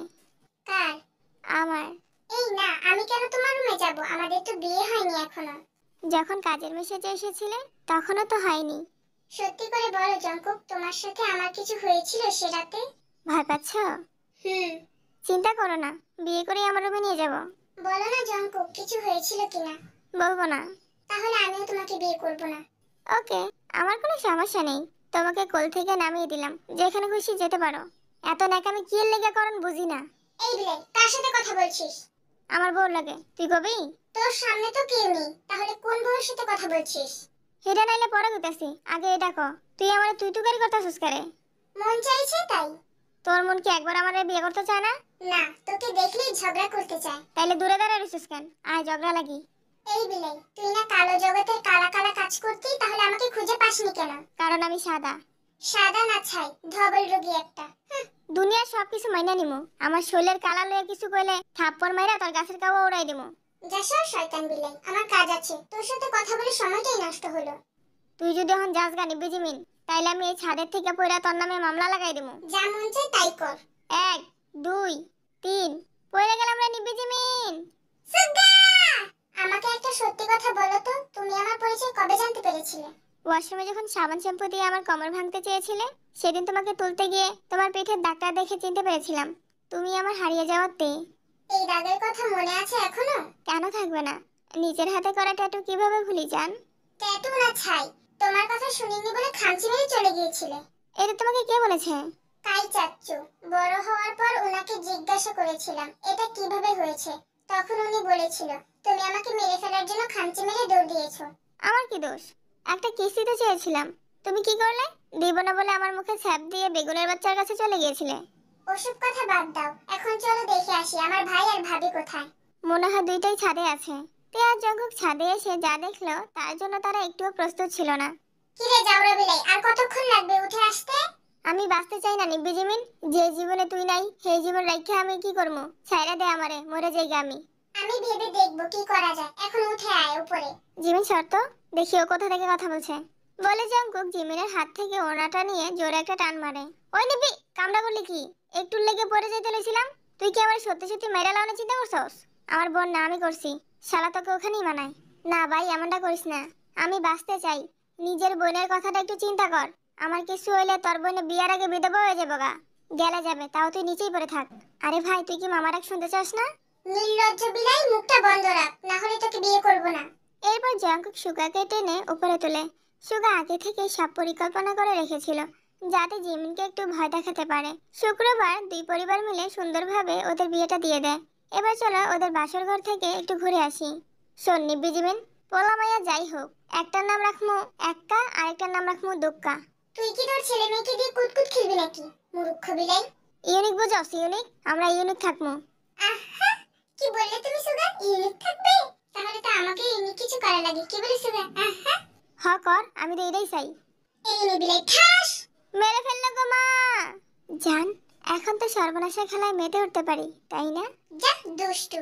কার? আমার। এই না, আমি কেন তোমার রুমে যাব? আমাদের তো বিয়ে হয়নি এখনো। যখন কাজের মেসেজে এসেছিলে তখনও তো হয়নি। সত্যি করে বলো জঙ্কুক, তোমার সাথে আমার কিছু হয়েছিল সে রাতে? ভয় পাচ্ছ? চিন্তা করো না, বিয়ে করে আমার রুমে নিয়ে যাব। বলো না জঙ্কুক, কিছু হয়েছিল কিনা। বলবো না। তাহলে আমিও তোমাকে বিয়ে করব না। ওকে, আমার কোনো সমস্যা নেই। তোমাকে কোল থেকে নামিয়ে দিলাম, যেখানে খুশি যেতে পারো। এত ন্যাকামি কি এর লেগে করন বুঝি না। এই বিলাই, কার সাথে কথা বলছিস? আমার বউ লাগে, তুই কবি? তোর সামনে তো কেউ নেই, তাহলে কোন বউয়ের সাথে কথা বলছিস? হেডা নাইলে পরে কইতাছি, আগে এটা ক। তুই আমার তুই তুকারি করতাছিস কেরে? মন চাইছে তাই। তোর মন কি একবার আমারে বিয়ে করতে চায় না? না, তোকে দেখলেই ঝগড়া করতে চায়। তাইলে দূরে দাঁড়ায় রইছিস কেন? আয় ঝগড়া লাগি। এই বিলাই, তুই না কালো জগতের কালা কালা কাজ করতি, তাহলে আমাকে খুঁজে পাসনি কেন? কারণ আমি সাদা। সাদা না ছাই, ধবল রোগী একটা। দুনিয়ার সবকিছু মাইনা নিমু, আমার শরীরের কালা লয়ে কিছু কইলে থাপ্পড় মাইরা তোর গাছের কাওয়া উড়াই দিমু। যা সর শয়তান বিলাই, আমার কাজ আছে। তোর সাথে কথা বলে সময়টাই নষ্ট হলো। তুই যদি এখন যাস গানি বিজিমিন, তাইলে আমি এই ছাদের থেকে পইরা তোর নামে মামলা লাগাই দিমু। যা মন চায় তাই কর। 1 2 3 পইরা গেলাম রে নিবিজিমিন। সুগা! আমাকে একটা সত্যি কথা বলো তো, তুমি আমার পরিচয় কবে জানতে পেরেছিলে? ওয়াশরুমে যখন সাবান শ্যাম্পু দিয়ে আমার কোমর ভাঙতে চেয়েছিলে, সেদিন তোমাকে তুলতে গিয়ে তোমার পিঠের দাগটা দেখে চিনতে পেরেছিলাম তুমি আমার হারিয়ে যাওয়ার তে। এই দাগের কথা মনে আছে এখনো? কেন থাকবে না, নিজের হাতে করা ট্যাটু কিভাবে ভুলি যান। ট্যাটু না ছাই, তোমার কথা শুনিনি বলে খামচি মেরে চলে গিয়েছিলে। এটা তোমাকে কে বলেছে? কাই চাচ্চু। বড় হওয়ার পর ওনাকে জিজ্ঞাসা করেছিলাম এটা কিভাবে হয়েছে, তখন উনি বলেছিল তুমি আমাকে মেরে ফেলার জন্য খামচি মেরে দৌড় দিয়েছো। আমার কি দোষ? একটা কিস দিতে চেয়েছিলাম, তুমি কি করলে? দিব না বলে আমার মুখে ছ্যাপ দিয়ে বেগুনের বাচ্চার কাছে চলে গিয়েছিলে। ওসব কথা বাদ দাও, এখন চলো দেখে আসি আমার ভাই আর ভাবি কোথায়। মনে হয় দুইটাই ছাদে আছে। তে আর জঙ্কুক ছাদে এসে যা দেখলো তার জন্য তারা একটুও প্রস্তুত ছিল না। কিরে যাওরা বিলাই, আর কতক্ষণ লাগবে উঠে আসতে? আমি বাঁচতে চাই না নিবিজিমিন, যে জীবনে তুই নাই সেই জীবন রাখে আমি কি করবো? ছাইরা দে আমারে, মরে যাই আমি। আমি ভেবে দেখবো কি করা যায়, এখন উঠে আয় উপরে। জিমিন শর্ত, দেখি ও কোথা থেকে কথা বলছে। বলে জঙ্কুক জিমিনের হাত থেকে ওড়নাটা নিয়ে জোরে একটা টান মারে। ওই নিবি, কামড়া করলি কি? একটু লেগে পড়ে যেতে লইছিলাম। তুই কি আমার সত্যি সত্যি মেরা লাউনে চিন্তা করছস? আমার বোন না আমি করছি, শালা তোকে ওখানেই মানায়। না ভাই, এমনটা করিস না। আমি বাঁচতে চাই, নিজের বোনের কথাটা একটু চিন্তা কর। আমার কিছু হইলে তোর বোনে বিয়ার আগে বিধবা হয়ে যাবো গা। গেলে যাবে, তাও তুই নিচেই পড়ে থাক। আরে ভাই, তুই কি মামার এক শুনতে চাস না? নির্লজ্জ বিলাই, মুখটা বন্ধ রাখ, না হলে তোকে বিয়ে করবো না। এরপর জঙ্কুক সুগাকে টেনে উপরে তোলে। সুগা আগে থেকে সব পরিকল্পনা করে রেখেছিল যাতে জিমিনকে একটু ভয় দেখাতে পারে। শুক্রবার দুই পরিবার মিলে সুন্দরভাবে ওদের বিয়েটা দিয়ে দেয়। এবার চলো ওদের বাসর ঘর থেকে একটু ঘুরে আসি। শোন নিব্বি জিমিন, পোলা মাইয়া যাই হোক, একটার নাম রাখমু এক্কা, আরেকটার নাম রাখমু দুক্কা। তুই কি তোর ছেলে মেয়েকে দিয়ে কুতকুত খেলবি নাকি মূর্খ বিলাই? ইউনিক বুঝাস? ইউনিক, আমরা ইউনিক থাকমু। আহা, কি বললে তুমি সুগা? ইউনিক থাকবে? তাহলে তো আমাকে ইউনিক কিছু করা লাগে, কি বলে সুগা? আহা, হ কর, আমি তো এটাই চাই। এই নে বিলাই, ঠাস! মেরে ফেললো গো মা। জান, এখন তো সর্বনাশা খেলায় মেতে উঠতে পারি, তাই না? যা দুষ্টু।